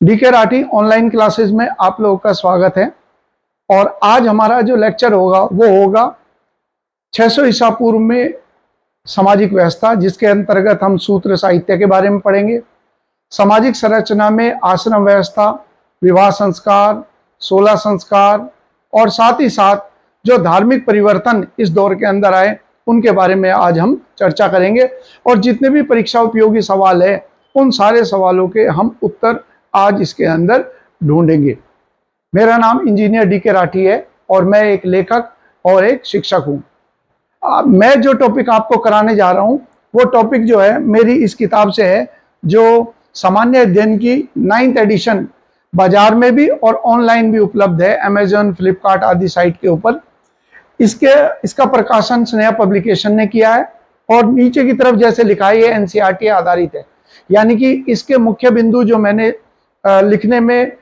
DK Rathi online classes में आप लोगों का स्वागत है। और आज हमारा जो लेक्चर होगा वो होगा 600 ईसा पूर्व में सामाजिक व्यवस्था, जिसके अंतर्गत हम सूत्र साहित्य के बारे में पढ़ेंगे। सामाजिक संरचना में आश्रम व्यवस्था, विवाह संस्कार, 16 संस्कार और साथ ही साथ जो धार्मिक परिवर्तन इस दौर के अंदर आए उनके बारे में आज हम चर्चा करेंगे। और जितने भी परीक्षा उपयोगी सवाल है उन सारे सवालों के हम उत्तर आज इसके अंदर ढूंढेंगे। मेरा नाम इंजीनियर डीके राठी है और मैं एक लेखक और एक शिक्षक हूँ। मैं जो टॉपिक आपको कराने जा रहा हूँ वो टॉपिक जो है मेरी इस किताब से है, जो सामान्य अध्ययन की 9th एडिशन बाजार में भी और ऑनलाइन भी उपलब्ध है, अमेजन, फ्लिपकार्ट आदि साइट के ऊपर। इसका प्रकाशन स्नेहा पब्लिकेशन ने किया है और नीचे की तरफ जैसे लिखा है ये एनसीईआरटी आधारित है, यानी कि इसके मुख्य बिंदु जो मैंने लिखने में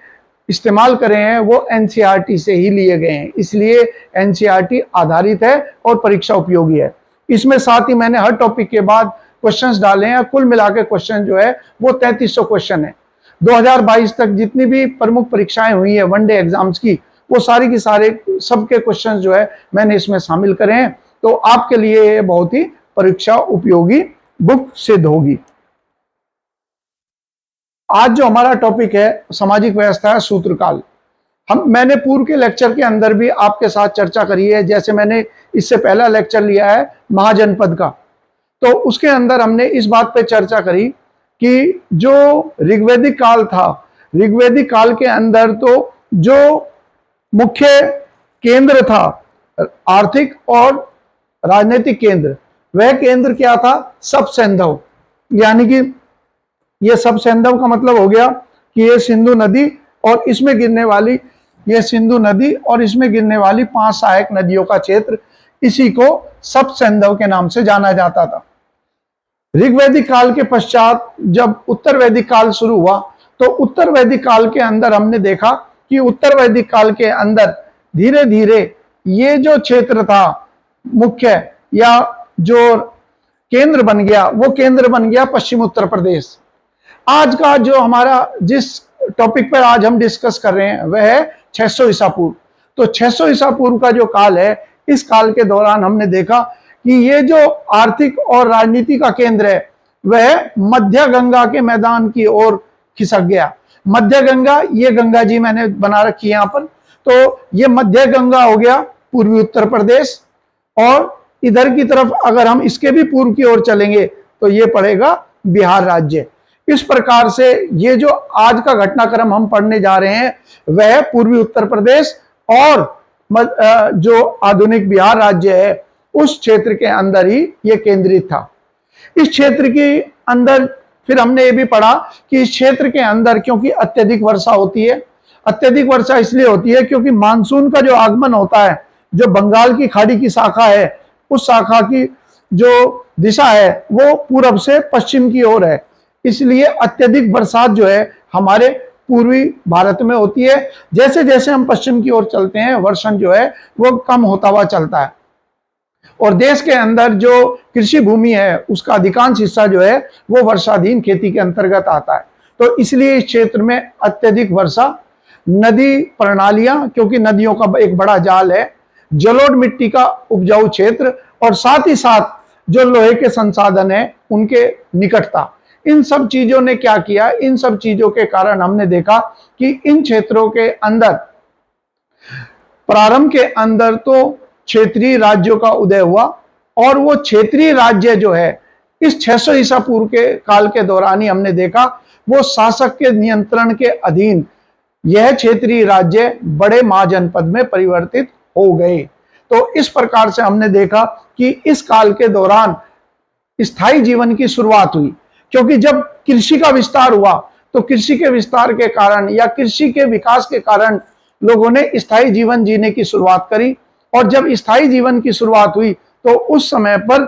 इस्तेमाल करे हैं वो एनसीईआरटी से ही लिए गए हैं, इसलिए एनसीईआरटी आधारित है और परीक्षा उपयोगी है। इसमें साथ ही मैंने हर टॉपिक के बाद क्वेश्चंस डाले हैं। कुल मिला के क्वेश्चन जो है वो 3300 क्वेश्चन है। 2022 तक जितनी भी प्रमुख परीक्षाएं हुई है वनडे एग्जाम्स की, वो सारी की सारे सबके क्वेश्चन जो है मैंने इसमें शामिल करे हैं। तो आपके लिए ये बहुत ही परीक्षा उपयोगी बुक सिद्ध होगी। आज जो हमारा टॉपिक है सामाजिक व्यवस्था है सूत्रकाल। मैंने पूर्व के लेक्चर के अंदर भी आपके साथ चर्चा करी है। जैसे मैंने इससे पहला लेक्चर लिया है महाजनपद का, तो उसके अंदर हमने इस बात पे चर्चा करी कि जो ऋग्वैदिक काल था, ऋग्वैदिक काल के अंदर तो जो मुख्य केंद्र था आर्थिक और राजनीतिक केंद्र, वह केंद्र क्या था? सब सैंधव। यानी कि ये सब सैंधव का मतलब हो गया कि ये सिंधु नदी और इसमें गिरने वाली, ये सिंधु नदी और इसमें गिरने वाली 5 सहायक नदियों का क्षेत्र, इसी को सब सैंधव के नाम से जाना जाता था। ऋग्वैदिक काल के पश्चात जब उत्तर वैदिक काल शुरू हुआ तो उत्तर वैदिक काल के अंदर हमने देखा कि उत्तर वैदिक काल के अंदर धीरे धीरे ये जो क्षेत्र था मुख्य या जो केंद्र बन गया, वो केंद्र बन गया पश्चिम उत्तर प्रदेश। आज का जो हमारा जिस टॉपिक पर आज हम डिस्कस कर रहे हैं वह है 600 ईसा पूर्व। तो 600 ईसा पूर्व का जो काल है, इस काल के दौरान हमने देखा कि ये जो आर्थिक और राजनीति का केंद्र है वह मध्य गंगा के मैदान की ओर खिसक गया। मध्य गंगा, ये गंगा जी मैंने बना रखी है यहाँ पर, तो ये मध्य गंगा हो गया पूर्वी उत्तर प्रदेश। और इधर की तरफ अगर हम इसके भी पूर्व की ओर चलेंगे तो ये पड़ेगा बिहार राज्य। इस प्रकार से ये जो आज का घटनाक्रम हम पढ़ने जा रहे हैं वह पूर्वी उत्तर प्रदेश और जो आधुनिक बिहार राज्य है उस क्षेत्र के अंदर ही ये केंद्रित था। इस क्षेत्र के अंदर फिर हमने ये भी पढ़ा कि इस क्षेत्र के अंदर क्योंकि अत्यधिक वर्षा होती है, अत्यधिक वर्षा इसलिए होती है क्योंकि मानसून का जो आगमन होता है, जो बंगाल की खाड़ी की शाखा है, उस शाखा की जो दिशा है वो पूरब से पश्चिम की ओर है, इसलिए अत्यधिक बरसात जो है हमारे पूर्वी भारत में होती है। जैसे जैसे हम पश्चिम की ओर चलते हैं वर्षण जो है वो कम होता हुआ चलता है और देश के अंदर जो कृषि भूमि है उसका अधिकांश हिस्सा जो है वो वर्षाधीन खेती के अंतर्गत आता है। तो इसलिए इस क्षेत्र में अत्यधिक वर्षा, नदी प्रणालियां, क्योंकि नदियों का एक बड़ा जाल है, जलोढ़ मिट्टी का उपजाऊ क्षेत्र और साथ ही साथ जो लोहे के संसाधन है उनके निकटता, इन सब चीजों ने क्या किया, इन सब चीजों के कारण हमने देखा कि इन क्षेत्रों के अंदर प्रारंभ के अंदर तो क्षेत्रीय राज्यों का उदय हुआ और वो क्षेत्रीय राज्य जो है इस 600 ईसा पूर्व के काल के दौरान ही हमने देखा वो शासक के नियंत्रण के अधीन यह क्षेत्रीय राज्य बड़े महाजनपद में परिवर्तित हो गए। तो इस प्रकार से हमने देखा कि इस काल के दौरान स्थायी जीवन की शुरुआत हुई, क्योंकि जब कृषि का विस्तार हुआ तो कृषि के विस्तार के कारण या कृषि के विकास के कारण लोगों ने स्थायी जीवन जीने की शुरुआत करी। और जब स्थायी जीवन की शुरुआत हुई तो उस समय पर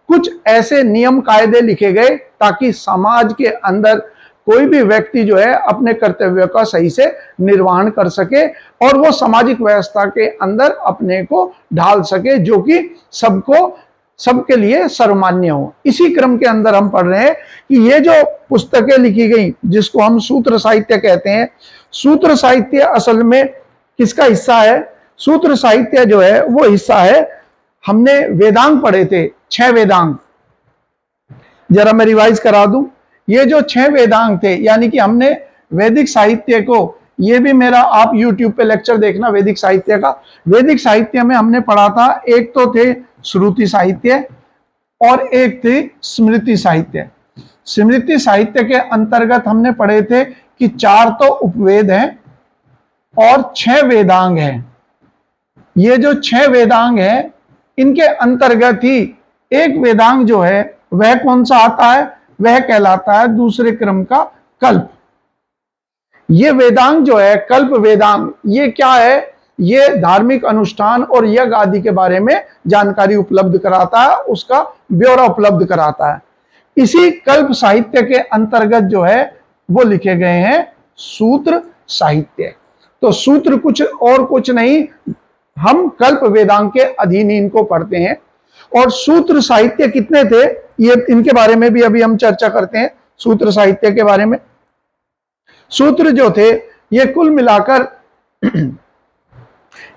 कुछ ऐसे नियम कायदे लिखे गए ताकि समाज के अंदर कोई भी व्यक्ति जो है अपने कर्तव्य का सही से निर्वहन कर सके और वो सामाजिक व्यवस्था के अंदर अपने को ढाल सके, जो कि सबको सबके लिए सर्वमान्य हो। इसी क्रम के अंदर हम पढ़ रहे हैं कि ये जो पुस्तकें लिखी गई जिसको हम सूत्र साहित्य कहते हैं, सूत्र साहित्य असल में किसका हिस्सा है? सूत्र साहित्य जो है वो हिस्सा है, हमने वेदांग पढ़े थे, 6 वेदांग। जरा मैं रिवाइज करा दूं, ये जो 6 वेदांग थे, यानी कि हमने वैदिक साहित्य को, ये भी मेरा आप YouTube पे लेक्चर देखना वैदिक साहित्य का। वैदिक साहित्य में हमने पढ़ा था, एक तो थे श्रुति साहित्य और एक थी स्मृति साहित्य। स्मृति साहित्य के अंतर्गत हमने पढ़े थे कि 4 तो उपवेद हैं और 6 वेदांग हैं। ये जो 6 वेदांग हैं, इनके अंतर्गत ही एक वेदांग जो है वह कौन सा आता है? वह कहलाता है दूसरे क्रम का कल्प। ये वेदांग जो है, कल्प वेदांग, ये क्या है? ये धार्मिक अनुष्ठान और यज्ञ आदि के बारे में जानकारी उपलब्ध कराता है, उसका ब्यौरा उपलब्ध कराता है। इसी कल्प साहित्य के अंतर्गत जो है वो लिखे गए हैं सूत्र साहित्य। तो सूत्र कुछ और कुछ नहीं, हम कल्प वेदांग के अधीन इनको पढ़ते हैं। और सूत्र साहित्य कितने थे, ये इनके बारे में भी अभी हम चर्चा करते हैं, सूत्र साहित्य के बारे में। सूत्र जो थे ये कुल मिलाकर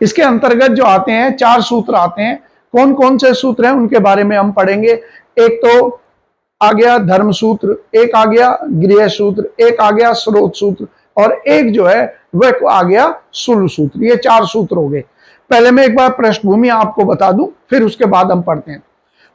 इसके अंतर्गत जो आते हैं 4 सूत्र आते हैं। कौन कौन से सूत्र हैं उनके बारे में हम पढ़ेंगे। एक तो आ गया धर्म सूत्र, एक आ गया गृह सूत्र, एक आ गया स्रोत सूत्र और एक जो है वह आ गया सुल सूत्र। ये 4 सूत्र हो गए। पहले मैं एक बार पृष्ठभूमि आपको बता दूं, फिर उसके बाद हम पढ़ते हैं।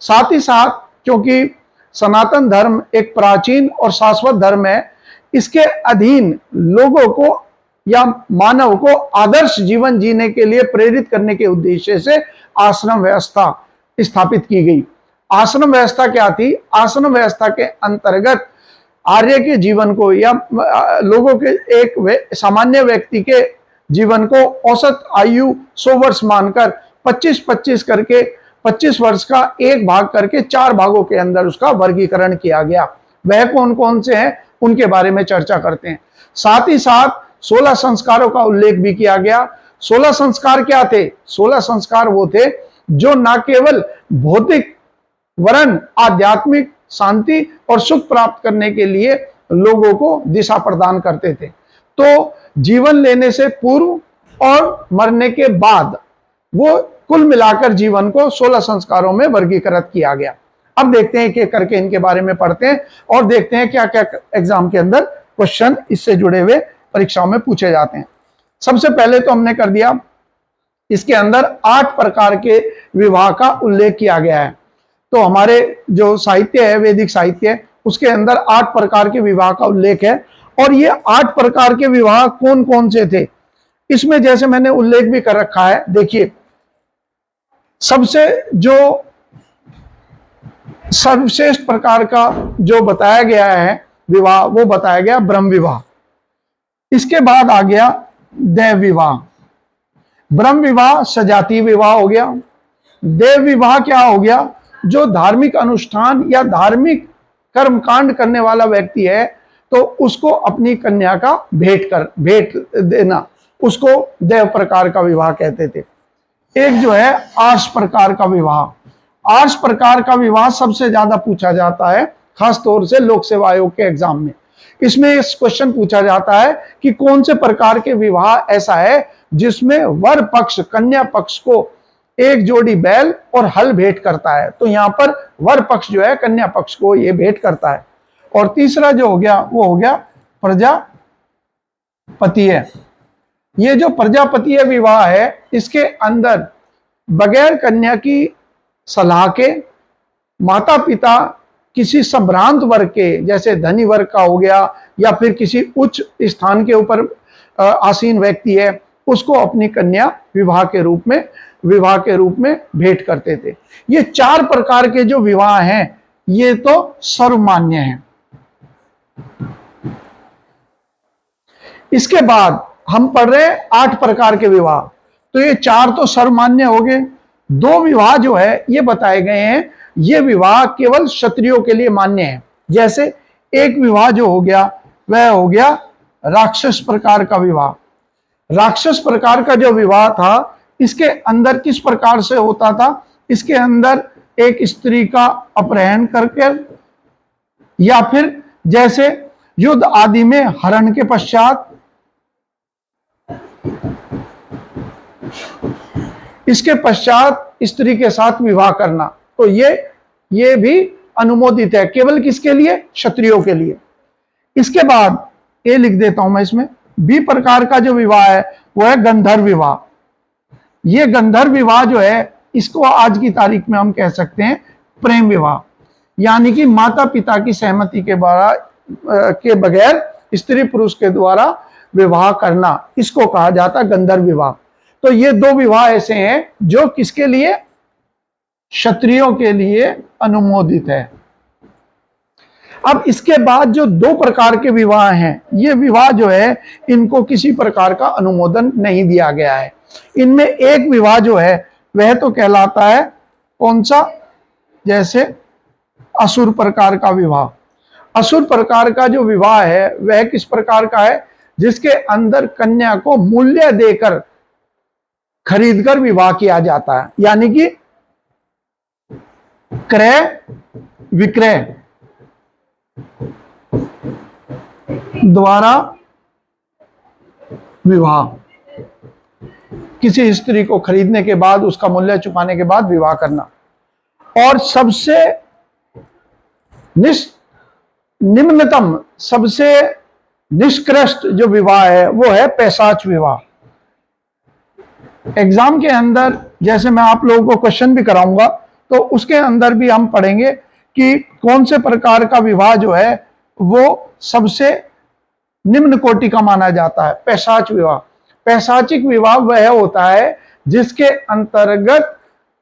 साथ ही साथ क्योंकि सनातन धर्म एक प्राचीन और शाश्वत धर्म है, इसके अधीन लोगों को या मानव को आदर्श जीवन जीने के लिए प्रेरित करने के उद्देश्य से आश्रम व्यवस्था स्थापित की गई। आश्रम व्यवस्था क्या थी? आश्रम व्यवस्था के अंतर्गत आर्य के जीवन को या लोगों के एक सामान्य व्यक्ति के जीवन को औसत आयु 100 वर्ष मानकर 25-25 करके 25 वर्ष का एक भाग करके 4 भागों के अंदर उसका वर्गीकरण किया गया। वह कौन कौन से हैं उनके बारे में चर्चा करते हैं। साथ ही साथ 16 संस्कारों का उल्लेख भी किया गया। 16 संस्कार क्या थे? 16 संस्कार वो थे जो न केवल भौतिक वरन आध्यात्मिक शांति और सुख प्राप्त करने के लिए लोगों को दिशा प्रदान करते थे। तो जीवन लेने से पूर्व और मरने के बाद वो कुल मिलाकर जीवन को 16 संस्कारों में वर्गीकृत किया गया। अब देखते हैं एक एक करके इनके बारे में पढ़ते हैं और देखते हैं क्या क्या एग्जाम के अंदर क्वेश्चन इससे जुड़े हुए परीक्षाओं में पूछे जाते हैं। सबसे पहले तो हमने कर दिया, इसके अंदर 8 प्रकार के विवाह का उल्लेख किया गया है। तो हमारे जो साहित्य है वैदिक साहित्य, उसके अंदर 8 प्रकार के विवाह का उल्लेख है। और ये 8 प्रकार के विवाह कौन कौन से थे इसमें जैसे मैंने उल्लेख भी कर रखा है। देखिए, सबसे जो सर्वश्रेष्ठ प्रकार का जो बताया गया है विवाह, वो बताया गया ब्रह्म विवाह। इसके बाद आ गया देव विवाह। ब्रह्म विवाह सजातीय विवाह हो गया। देव विवाह क्या हो गया? जो धार्मिक अनुष्ठान या धार्मिक कर्मकांड करने वाला व्यक्ति है तो उसको अपनी कन्या का भेंट देना, उसको देव प्रकार का विवाह कहते थे। एक जो है आर्ष प्रकार का विवाह। आर्ष प्रकार का विवाह सबसे ज्यादा पूछा जाता है, खास तौर से लोक सेवा आयोग के एग्जाम में। इसमें इस क्वेश्चन पूछा जाता है कि कौन से प्रकार के विवाह ऐसा है जिसमें वर पक्ष कन्या पक्ष को एक जोड़ी बैल और हल भेंट करता है। तो यहां पर वर पक्ष जो है कन्या पक्ष को ये भेंट करता है। और तीसरा जो हो गया वो हो गया प्रजापतीय। ये जो प्रजापतीय विवाह है इसके अंदर बगैर कन्या की सलाह के माता पिता किसी संभ्रांत वर्ग के, जैसे धनी वर्ग का हो गया या फिर किसी उच्च स्थान के ऊपर आसीन व्यक्ति है, उसको अपनी कन्या विवाह के रूप में भेंट करते थे। ये 4 प्रकार के जो विवाह हैं ये तो सर्वमान्य हैं। इसके बाद हम पढ़ रहे हैं 8 प्रकार के विवाह। तो ये 4 तो सर्वमान्य हो गए। 2 विवाह जो है ये बताए गए हैं, ये विवाह केवल क्षत्रियों के लिए मान्य है। जैसे एक विवाह जो हो गया वह हो गया राक्षस प्रकार का विवाह। राक्षस प्रकार का जो विवाह था इसके अंदर किस प्रकार से होता था? इसके अंदर एक स्त्री का अपहरण करके, या फिर जैसे युद्ध आदि में हरण के पश्चात इसके पश्चात स्त्री के साथ विवाह करना, तो ये भी अनुमोदित है। केवल किसके लिए? क्षत्रियों के लिए। इसके बाद ये लिख देता हूं मैं इसमें, बी प्रकार का जो विवाह है वो है गंधर्व विवाह। ये गंधर्व विवाह जो है, इसको आज की तारीख में हम कह सकते हैं प्रेम विवाह, यानी कि माता पिता की सहमति के बगैर स्त्री पुरुष के द्वारा विवाह करना, इसको कहा जाता है गंधर्व विवाह। तो ये दो विवाह ऐसे हैं जो किसके लिए? क्षत्रियों के लिए अनुमोदित है। अब इसके बाद जो दो प्रकार के विवाह हैं, ये विवाह जो है इनको किसी प्रकार का अनुमोदन नहीं दिया गया है। इनमें एक विवाह जो है वह तो कहलाता है कौन सा? जैसे असुर प्रकार का विवाह। असुर प्रकार का जो विवाह है वह किस प्रकार का है? जिसके अंदर कन्या को मूल्य देकर खरीदकर विवाह किया जाता है, यानी कि क्रय विक्रय द्वारा विवाह। किसी स्त्री को खरीदने के बाद, उसका मूल्य चुकाने के बाद विवाह करना। और सबसे निम्नतम, सबसे निष्कृष्ट जो विवाह है वो है पैशाच विवाह। एग्जाम के अंदर जैसे मैं आप लोगों को क्वेश्चन भी कराऊंगा, तो उसके अंदर भी हम पढ़ेंगे कि कौन से प्रकार का विवाह जो है वो सबसे निम्न कोटि का माना जाता है। पैशाच विवाह। पैशाचिक विवाह वह होता है जिसके अंतर्गत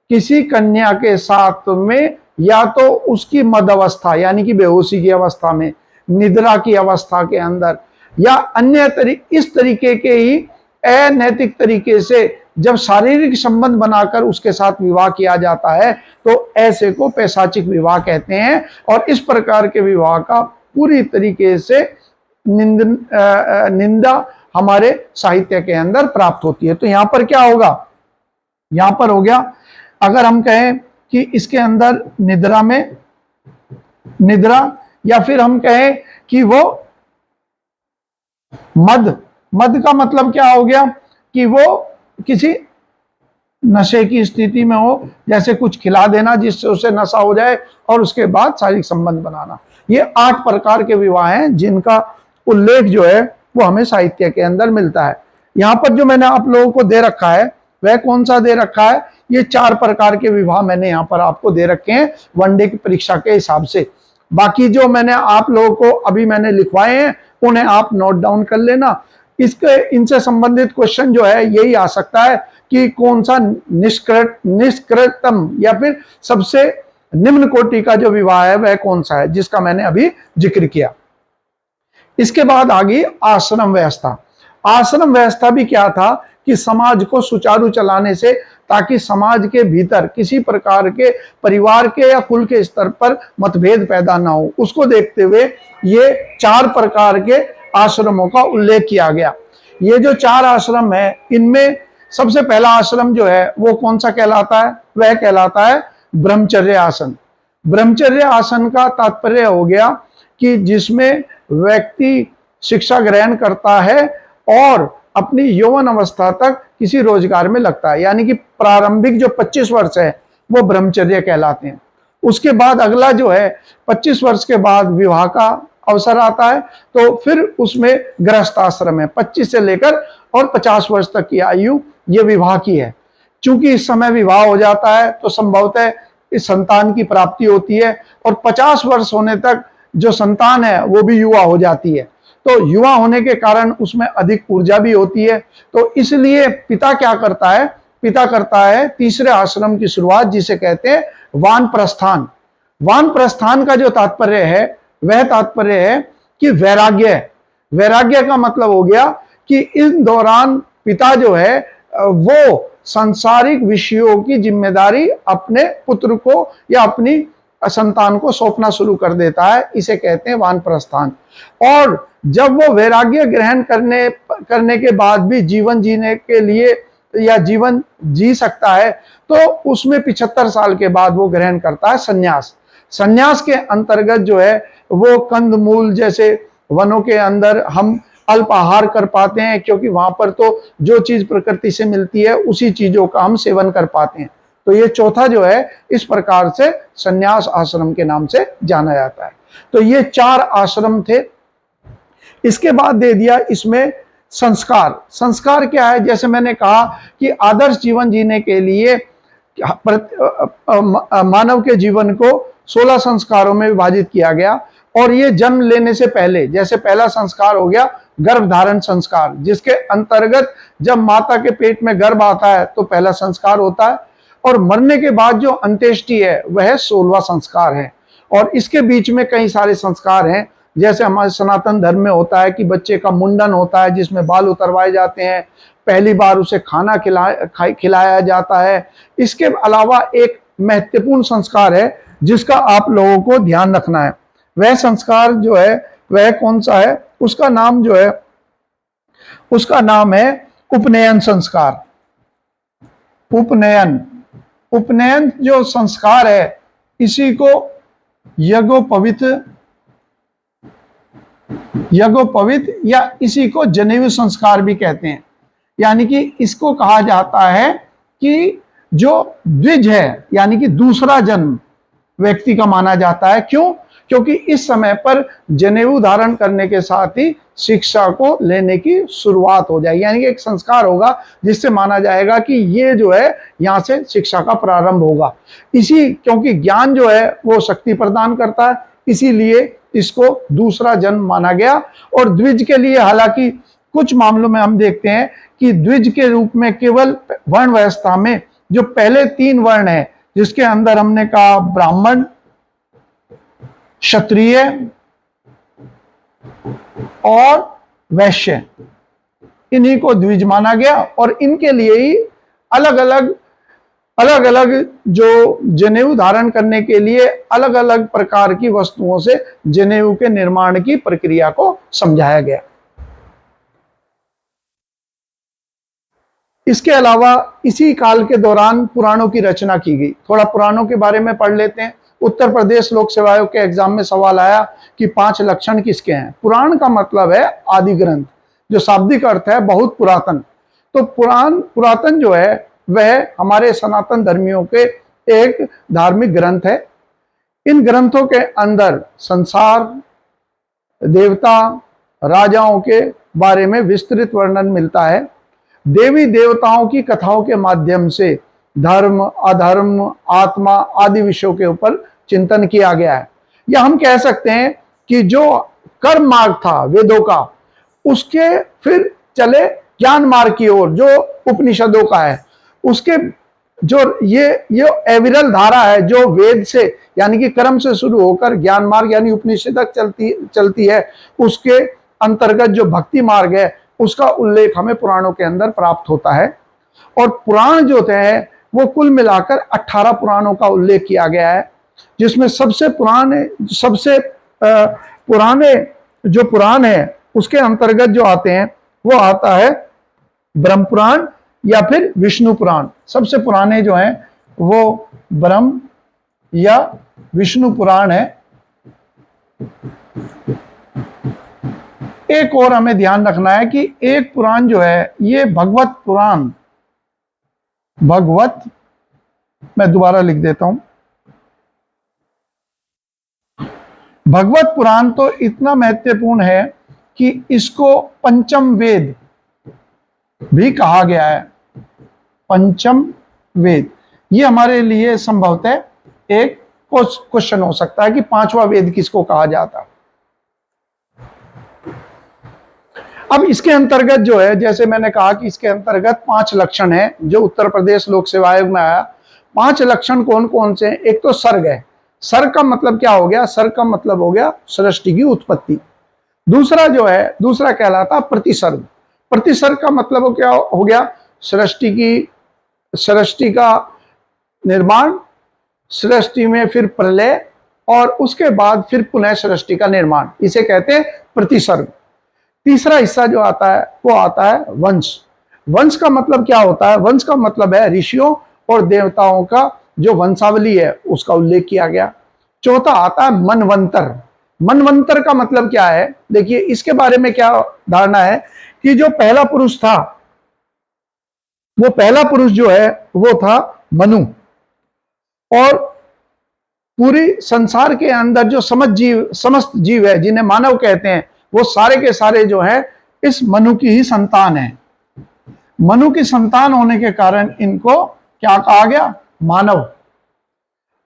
किसी कन्या के साथ में या तो उसकी मद अवस्था यानी कि बेहोशी की अवस्था में, निद्रा की अवस्था के अंदर, या अन्य इस तरीके के ही अनैतिक तरीके से जब शारीरिक संबंध बनाकर उसके साथ विवाह किया जाता है, तो ऐसे को पैशाचिक विवाह कहते हैं। और इस प्रकार के विवाह का पूरी तरीके से निंदा हमारे साहित्य के अंदर प्राप्त होती है। तो यहां पर क्या होगा? यहां पर हो गया, अगर हम कहें कि इसके अंदर निद्रा, या फिर हम कहें कि वो मद का मतलब क्या हो गया? कि वो किसी नशे की स्थिति में हो, जैसे कुछ खिला देना जिससे उसे नशा हो जाए और उसके बाद शारीरिक संबंध बनाना। ये 8 प्रकार के विवाह हैं जिनका उल्लेख जो है वो हमें साहित्य के अंदर मिलता है। यहाँ पर जो मैंने आप लोगों को दे रखा है वह कौन सा दे रखा है? ये 4 प्रकार के विवाह मैंने यहाँ पर आपको दे रखे हैं वनडे की परीक्षा के हिसाब से। बाकी जो मैंने आप लोगों को अभी मैंने लिखवाए हैं उन्हें आप नोट डाउन कर लेना। इनसे संबंधित क्वेश्चन जो है यही आ सकता है कि कौन सा निष्कृतम या फिर सबसे निम्न कोटि का जो विवाह है वह कौन सा है, जिसका मैंने अभी जिक्र किया। इसके बाद आ गई आश्रम व्यवस्था। आश्रम व्यवस्था भी क्या था कि समाज को सुचारू चलाने से, ताकि समाज के भीतर किसी प्रकार के परिवार के या कुल के स्तर पर मतभेद पैदा ना हो, उसको देखते हुए ये 4 प्रकार के आश्रमों का उल्लेख किया गया। ये जो 4 आश्रम है, इनमें सबसे पहला आश्रम जो है वो कौन सा कहलाता है? वह कहलाता है ब्रह्मचर्य आसन। ब्रह्मचर्य आसन का तात्पर्य हो गया कि जिसमें व्यक्ति शिक्षा ग्रहण करता है और अपनी यौवन अवस्था तक किसी रोजगार में लगता है, यानी कि प्रारंभिक जो 25 वर्ष है वो ब्रह्मचर्य कहलाते हैं। उसके बाद अगला जो है 25 वर्ष के बाद विवाह का अवसर आता है, तो फिर उसमें गृहस्थ आश्रम है। 25 से लेकर और 50 वर्ष तक की आयु ये विवाह की है। चूंकि इस समय विवाह हो जाता है तो संभवतः इस संतान की प्राप्ति होती है, और 50 वर्ष होने तक जो संतान है वो भी युवा हो जाती है। तो युवा होने के कारण उसमें अधिक ऊर्जा भी होती है। तो इसलिए पिता क्या करता है? पिता करता है तीसरे आश्रम की शुरुआत, जिसे कहते हैं वानप्रस्थान। वानप्रस्थान का जो तात्पर्य है वह तात्पर्य है कि वैराग्य का मतलब हो गया कि इन दौरान पिता जो है वो सांसारिक विषयों की जिम्मेदारी अपने पुत्र को या अपनी संतान को सौंपना शुरू कर देता है। इसे कहते हैं वानप्रस्थान। और जब वो वैराग्य ग्रहण करने के बाद भी जीवन जीने के लिए या जीवन जी सकता है, तो उसमें 75 साल के बाद वो ग्रहण करता है संन्यास। संन्यास के अंतर्गत जो है वो कंद मूल जैसे वनों के अंदर हम अल्पाहार कर पाते हैं, क्योंकि वहां पर तो जो चीज प्रकृति से मिलती है उसी चीजों का हम सेवन कर पाते हैं। तो ये चौथा जो है इस प्रकार से संन्यास आश्रम के नाम से जाना जाता है। तो ये 4 आश्रम थे। इसके बाद दे दिया इसमें संस्कार। संस्कार क्या है? जैसे मैंने कहा कि आदर्श जीवन जीने के लिए मानव के जीवन को 16 संस्कारों में विभाजित किया गया। और ये जन्म लेने से पहले, जैसे पहला संस्कार हो गया गर्भधारण संस्कार, जिसके अंतर्गत जब माता के पेट में गर्भ आता है तो पहला संस्कार होता है। और मरने के बाद जो अंत्येष्टि है वह 16वां संस्कार है। और इसके बीच में कई सारे संस्कार हैं, जैसे हमारे सनातन धर्म में होता है कि बच्चे का मुंडन होता है जिसमें बाल उतरवाए जाते हैं, पहली बार उसे खाना खिलाया जाता है। इसके अलावा एक महत्वपूर्ण संस्कार है जिसका आप लोगों को ध्यान रखना है। वह संस्कार जो है वह कौन सा है? उसका नाम जो है उसका नाम है उपनयन संस्कार। उपनयन उपनयन जो संस्कार है इसी को यज्ञोपवीत या इसी को जनेऊ संस्कार भी कहते हैं। यानी कि इसको कहा जाता है कि जो द्विज है यानी कि दूसरा जन्म व्यक्ति का माना जाता है। क्यों? क्योंकि इस समय पर जनेऊ धारण करने के साथ ही शिक्षा को लेने की शुरुआत हो जाएगी, यानी कि एक संस्कार होगा जिससे माना जाएगा कि ये जो है यहाँ से शिक्षा का प्रारंभ होगा। क्योंकि ज्ञान जो है वो शक्ति प्रदान करता है, इसीलिए इसको दूसरा जन्म माना गया। और द्विज के लिए हालांकि कुछ मामलों में हम देखते हैं कि द्विज के रूप में केवल वर्ण व्यवस्था में जो पहले 3 वर्ण है, जिसके अंदर हमने कहा ब्राह्मण, क्षत्रिय और वैश्य, इन्हीं को द्विज माना गया। और इनके लिए ही अलग अलग जो जनेऊ धारण करने के लिए अलग अलग प्रकार की वस्तुओं से जनेऊ के निर्माण की प्रक्रिया को समझाया गया। इसके अलावा इसी काल के दौरान पुराणों की रचना की गई। थोड़ा पुराणों के बारे में पढ़ लेते हैं। उत्तर प्रदेश लोक सेवा आयोग के एग्जाम में सवाल आया कि 5 लक्षण किसके हैं? पुराण का मतलब है आदि ग्रंथ, जो शाब्दिक अर्थ है बहुत पुरातन। तो पुरातन जो है वह हमारे सनातन धर्मियों के एक धार्मिक ग्रंथ है। इन ग्रंथों के अंदर संसार, देवता, राजाओं के बारे में विस्तृत वर्णन मिलता है। देवी देवताओं की कथाओं के माध्यम से धर्म, अधर्म, आत्मा आदि विषयों के ऊपर चिंतन किया गया है। या हम कह सकते हैं कि जो कर्म मार्ग था वेदों का, उसके फिर चले ज्ञान मार्ग की ओर जो उपनिषदों का है। उसके जो ये अविरल धारा है जो वेद से यानी कि कर्म से शुरू होकर ज्ञान मार्ग यानी उपनिषद तक चलती है, उसके अंतर्गत जो भक्ति मार्ग है उसका उल्लेख हमें पुराणों के अंदर प्राप्त होता है। और पुराण जो थे वो कुल मिलाकर 18 पुराणों का उल्लेख किया गया है, जिसमें सबसे पुराने जो पुराण है उसके अंतर्गत जो आते हैं वो आता है ब्रह्म पुराण या फिर विष्णु पुराण। सबसे पुराने जो हैं वो ब्रह्म या विष्णु पुराण है। एक और हमें ध्यान रखना है कि एक पुराण जो है ये भगवत पुराण, मैं दोबारा लिख देता हूं। भगवत पुराण तो इतना महत्वपूर्ण है कि इसको पंचम वेद भी कहा गया है। पंचम वेद, ये हमारे लिए संभवतः एक क्वेश्चन हो सकता है कि 5वां वेद किसको कहा जाता है। अब इसके अंतर्गत जो है, जैसे मैंने कहा कि इसके अंतर्गत 5 लक्षण है जो उत्तर प्रदेश लोक सेवा आयोग में आया। 5 लक्षण कौन कौन से हैं? एक तो सर्ग है। सर्ग का मतलब क्या हो गया? सर्ग का मतलब हो गया सृष्टि की उत्पत्ति। दूसरा जो है, दूसरा कहलाता प्रतिसर्ग। प्रतिसर्ग का मतलब क्या हो गया? सृष्टि का निर्माण, सृष्टि में फिर प्रलय और उसके बाद फिर पुनः सृष्टि का निर्माण, इसे कहते हैं प्रतिसर्ग। तीसरा हिस्सा जो आता है वो आता है वंश। वंश का मतलब क्या होता है? वंश का मतलब है ऋषियों और देवताओं का जो वंशावली है उसका उल्लेख किया गया। चौथा आता है मनवंतर। मनवंतर का मतलब क्या है? देखिए इसके बारे में क्या धारणा है कि जो पहला पुरुष था, वो पहला पुरुष जो है वो था मनु, और पूरी संसार के अंदर जो समस्त जीव है जिन्हें मानव कहते हैं, वो सारे के सारे जो है इस मनु की ही संतान है। मनु की संतान होने के कारण इनको क्या कहा गया? मानव।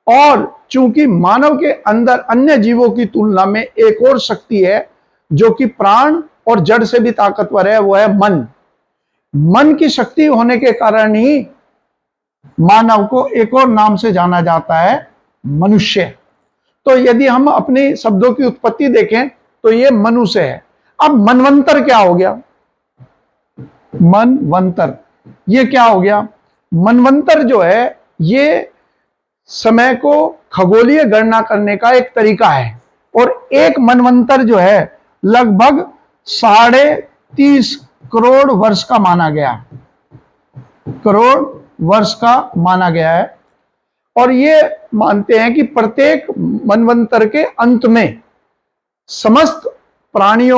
और चूंकि मानव के अंदर अन्य जीवों की तुलना में एक और शक्ति है जो कि प्राण और जड़ से भी ताकतवर है, वो है मन। मन की शक्ति होने के कारण ही मानव को एक और नाम से जाना जाता है, मनुष्य। तो यदि हम अपने शब्दों की उत्पत्ति देखें तो ये मनु से है। अब मनवंतर क्या हो गया? मनवंतर ये क्या हो गया? मनवंतर जो है ये समय को खगोलीय गणना करने का एक तरीका है, और एक मनवंतर जो है लगभग 30.5 करोड़ वर्ष का माना गया, करोड़ वर्ष का माना गया है। और ये मानते हैं कि प्रत्येक मनवंतर के अंत में समस्त प्राणी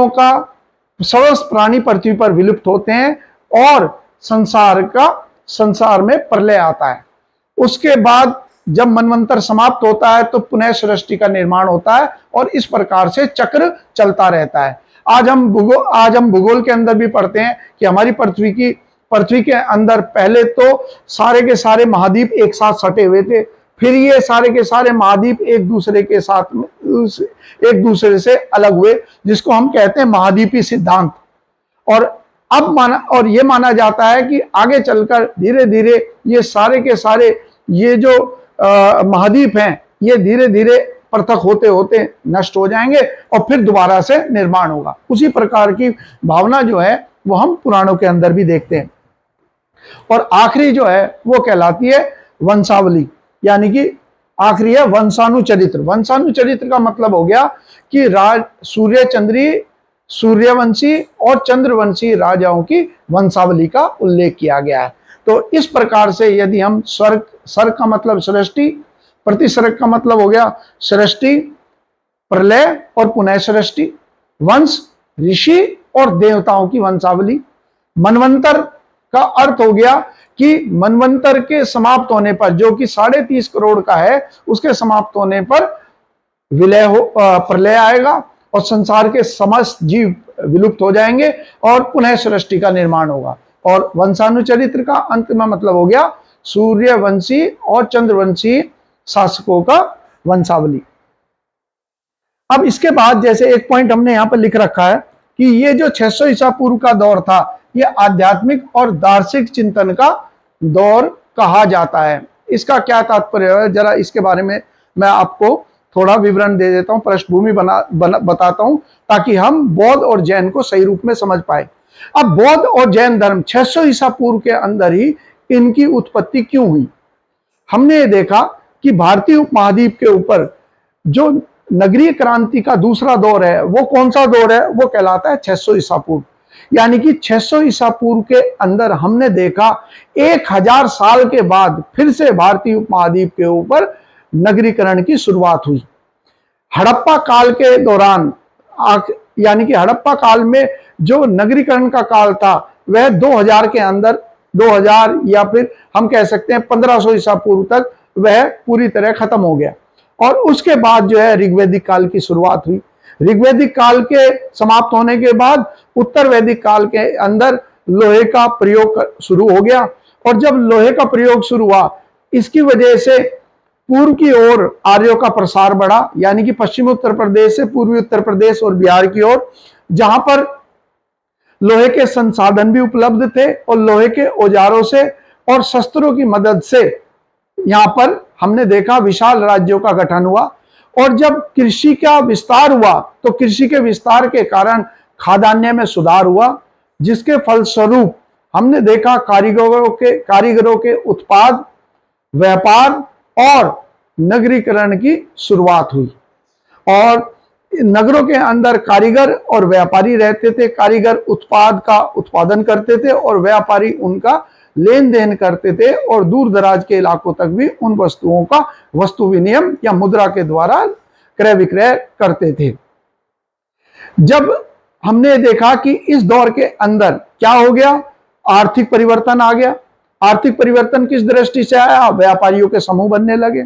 पृथ्वी पर विलुप्त होते हैं और संसार में प्रलय आता है। उसके बाद जब मनवंतर समाप्त होता है तो पुनः सृष्टि का निर्माण होता है, और इस प्रकार से चक्र चलता रहता है। आज हम भूगोल के अंदर भी पढ़ते हैं कि हमारी पृथ्वी के अंदर पहले तो सारे के सारे महाद्वीप एक साथ सटे हुए थे, फिर ये सारे के सारे महाद्वीप एक दूसरे से अलग हुए, जिसको हम कहते हैं महाद्वीपीय सिद्धांत। और ये माना जाता है कि आगे चलकर धीरे धीरे ये सारे के सारे ये जो महाद्वीप हैं ये धीरे धीरे पृथक होते होते नष्ट हो जाएंगे और फिर दोबारा से निर्माण होगा। उसी प्रकार की भावना जो है वो हम पुराणों के अंदर भी देखते हैं। और आखिरी जो है वो कहलाती है वंशावली, यानी कि आखिरी है वंशानुचरित्र। वंशानुचरित्र का मतलब हो गया कि सूर्यवंशी और चंद्रवंशी राजाओं की वंशावली का उल्लेख किया गया है। तो इस प्रकार से यदि हम सर्ग का मतलब सृष्टि, प्रतिसर्ग का मतलब हो गया सृष्टि, प्रलय और पुनः सृष्टि, वंश ऋषि और देवताओं की वंशावली, मनवंतर का अर्थ हो गया कि मनवंतर के समाप्त होने पर, जो कि 30.5 करोड़ का है, उसके समाप्त होने पर प्रलय आएगा और संसार के समस्त जीव विलुप्त हो जाएंगे और पुनः सृष्टि का निर्माण होगा। और वंशानुचरित्र का अंत में मतलब हो गया सूर्यवंशी और चंद्रवंशी शासकों का वंशावली। अब इसके बाद जैसे एक पॉइंट हमने यहां पर लिख रखा है कि ये जो 600 ईसा पूर्व का दौर था, ये आध्यात्मिक और दार्शनिक चिंतन का दौर कहा जाता है। इसका क्या तात्पर्य है, जरा इसके बारे में मैं आपको थोड़ा विवरण दे देता हूं, पृष्ठभूमि बताता हूं, ताकि हम बौद्ध और जैन को सही रूप में समझ पाए। अब बौद्ध और जैन धर्म 600 ईसा पूर्व के अंदर ही इनकी उत्पत्ति क्यों हुई? हमने ये देखा कि भारतीय उपमहाद्वीप के ऊपर जो नगरीय क्रांति का दूसरा दौर है, वो कौन सा दौर है? वो कहलाता है 600 ईसा पूर्व। यानी कि 600 ईसा पूर्व के अंदर हमने देखा 1000 साल के बाद फिर से भारतीय उपमहाद्वीप के ऊपर नगरीकरण की शुरुआत हुई। हड़प्पा काल के दौरान, यानी कि हड़प्पा काल में जो नगरीकरण का काल था वह 2000 के अंदर, 2000 या फिर हम कह सकते हैं 1500 ईसा पूर्व तक वह पूरी तरह खत्म हो गया। और उसके बाद जो है ऋग्वैदिक काल की शुरुआत हुई। ऋग्वैदिक काल के समाप्त होने के बाद उत्तर वैदिक काल के अंदर लोहे का प्रयोग शुरू हो गया, और जब लोहे का प्रयोग शुरू हुआ, इसकी वजह से पूर्व की ओर आर्यों का प्रसार बढ़ा, यानी कि पश्चिमी उत्तर प्रदेश से पूर्वी उत्तर प्रदेश और बिहार की ओर, जहां पर लोहे के संसाधन भी उपलब्ध थे और लोहे के औजारों से और शस्त्रों की मदद से यहां पर हमने देखा विशाल राज्यों का गठन हुआ। और जब कृषि का विस्तार हुआ तो कृषि के विस्तार के कारण खाद्यान्न में सुधार हुआ, जिसके फलस्वरूप हमने देखा कारीगरों के उत्पाद, व्यापार और नगरीकरण की शुरुआत हुई। और नगरों के अंदर कारीगर और व्यापारी रहते थे। कारीगर उत्पाद का उत्पादन करते थे और व्यापारी उनका लेन देन करते थे और दूर दराज के इलाकों तक भी उन वस्तुओं का वस्तु विनिमय या मुद्रा के द्वारा क्रय विक्रय करते थे। जब हमने देखा कि इस दौर के अंदर क्या हो गया, आर्थिक परिवर्तन आ गया। आर्थिक परिवर्तन किस दृष्टि से आया, व्यापारियों के समूह बनने लगे।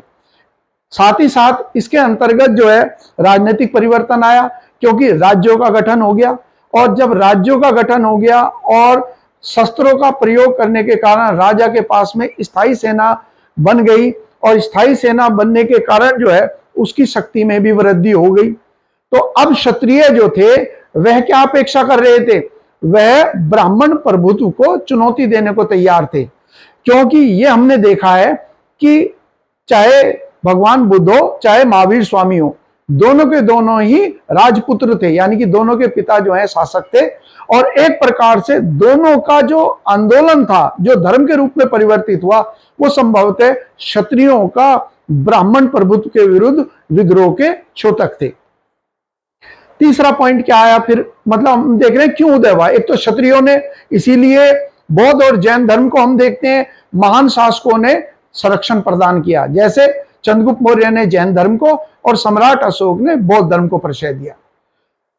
साथ ही साथ इसके अंतर्गत जो है राजनीतिक परिवर्तन आया, क्योंकि राज्यों का गठन हो गया, और जब राज्यों का गठन हो गया और शस्त्रों का प्रयोग करने के कारण राजा के पास में स्थायी सेना बन गई, और स्थायी सेना बनने के कारण जो है उसकी शक्ति में भी वृद्धि हो गई। तो अब क्षत्रिय जो थे वह क्या अपेक्षा कर रहे थे, वह ब्राह्मण प्रभुत्व को चुनौती देने को तैयार थे। क्योंकि ये हमने देखा है कि चाहे भगवान बुद्ध हो चाहे महावीर स्वामी हो, दोनों के दोनों ही राजपुत्र थे, यानी कि दोनों के पिता जो है शासक थे, और एक प्रकार से दोनों का जो आंदोलन था, जो धर्म के रूप में परिवर्तित हुआ, वो संभवतः क्षत्रियों का ब्राह्मण प्रभुत्व के विरुद्ध विद्रोह के द्योतक थे। तीसरा पॉइंट क्या आया फिर, मतलब हम देख रहे हैं क्यों उदय हुआ। एक तो क्षत्रियों ने, इसीलिए बौद्ध और जैन धर्म को हम देखते हैं महान शासकों ने संरक्षण प्रदान किया, जैसे चंद्रगुप्त मौर्य ने जैन धर्म को और सम्राट अशोक ने बौद्ध धर्म को परिचय दिया।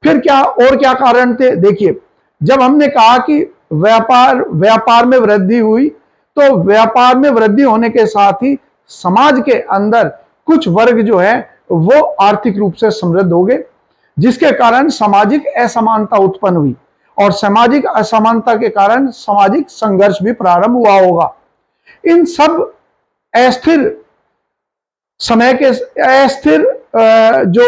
फिर क्या और क्या कारण थे, देखिए जब हमने कहा कि व्यापार में वृद्धि हुई, तो व्यापार में वृद्धि होने के साथ ही समाज के अंदर कुछ वर्ग जो है वो आर्थिक रूप से समृद्ध हो गए, जिसके कारण सामाजिक असमानता उत्पन्न हुई, और सामाजिक असमानता के कारण सामाजिक संघर्ष भी प्रारंभ हुआ होगा। इन सब अस्थिर समय के अस्थिर जो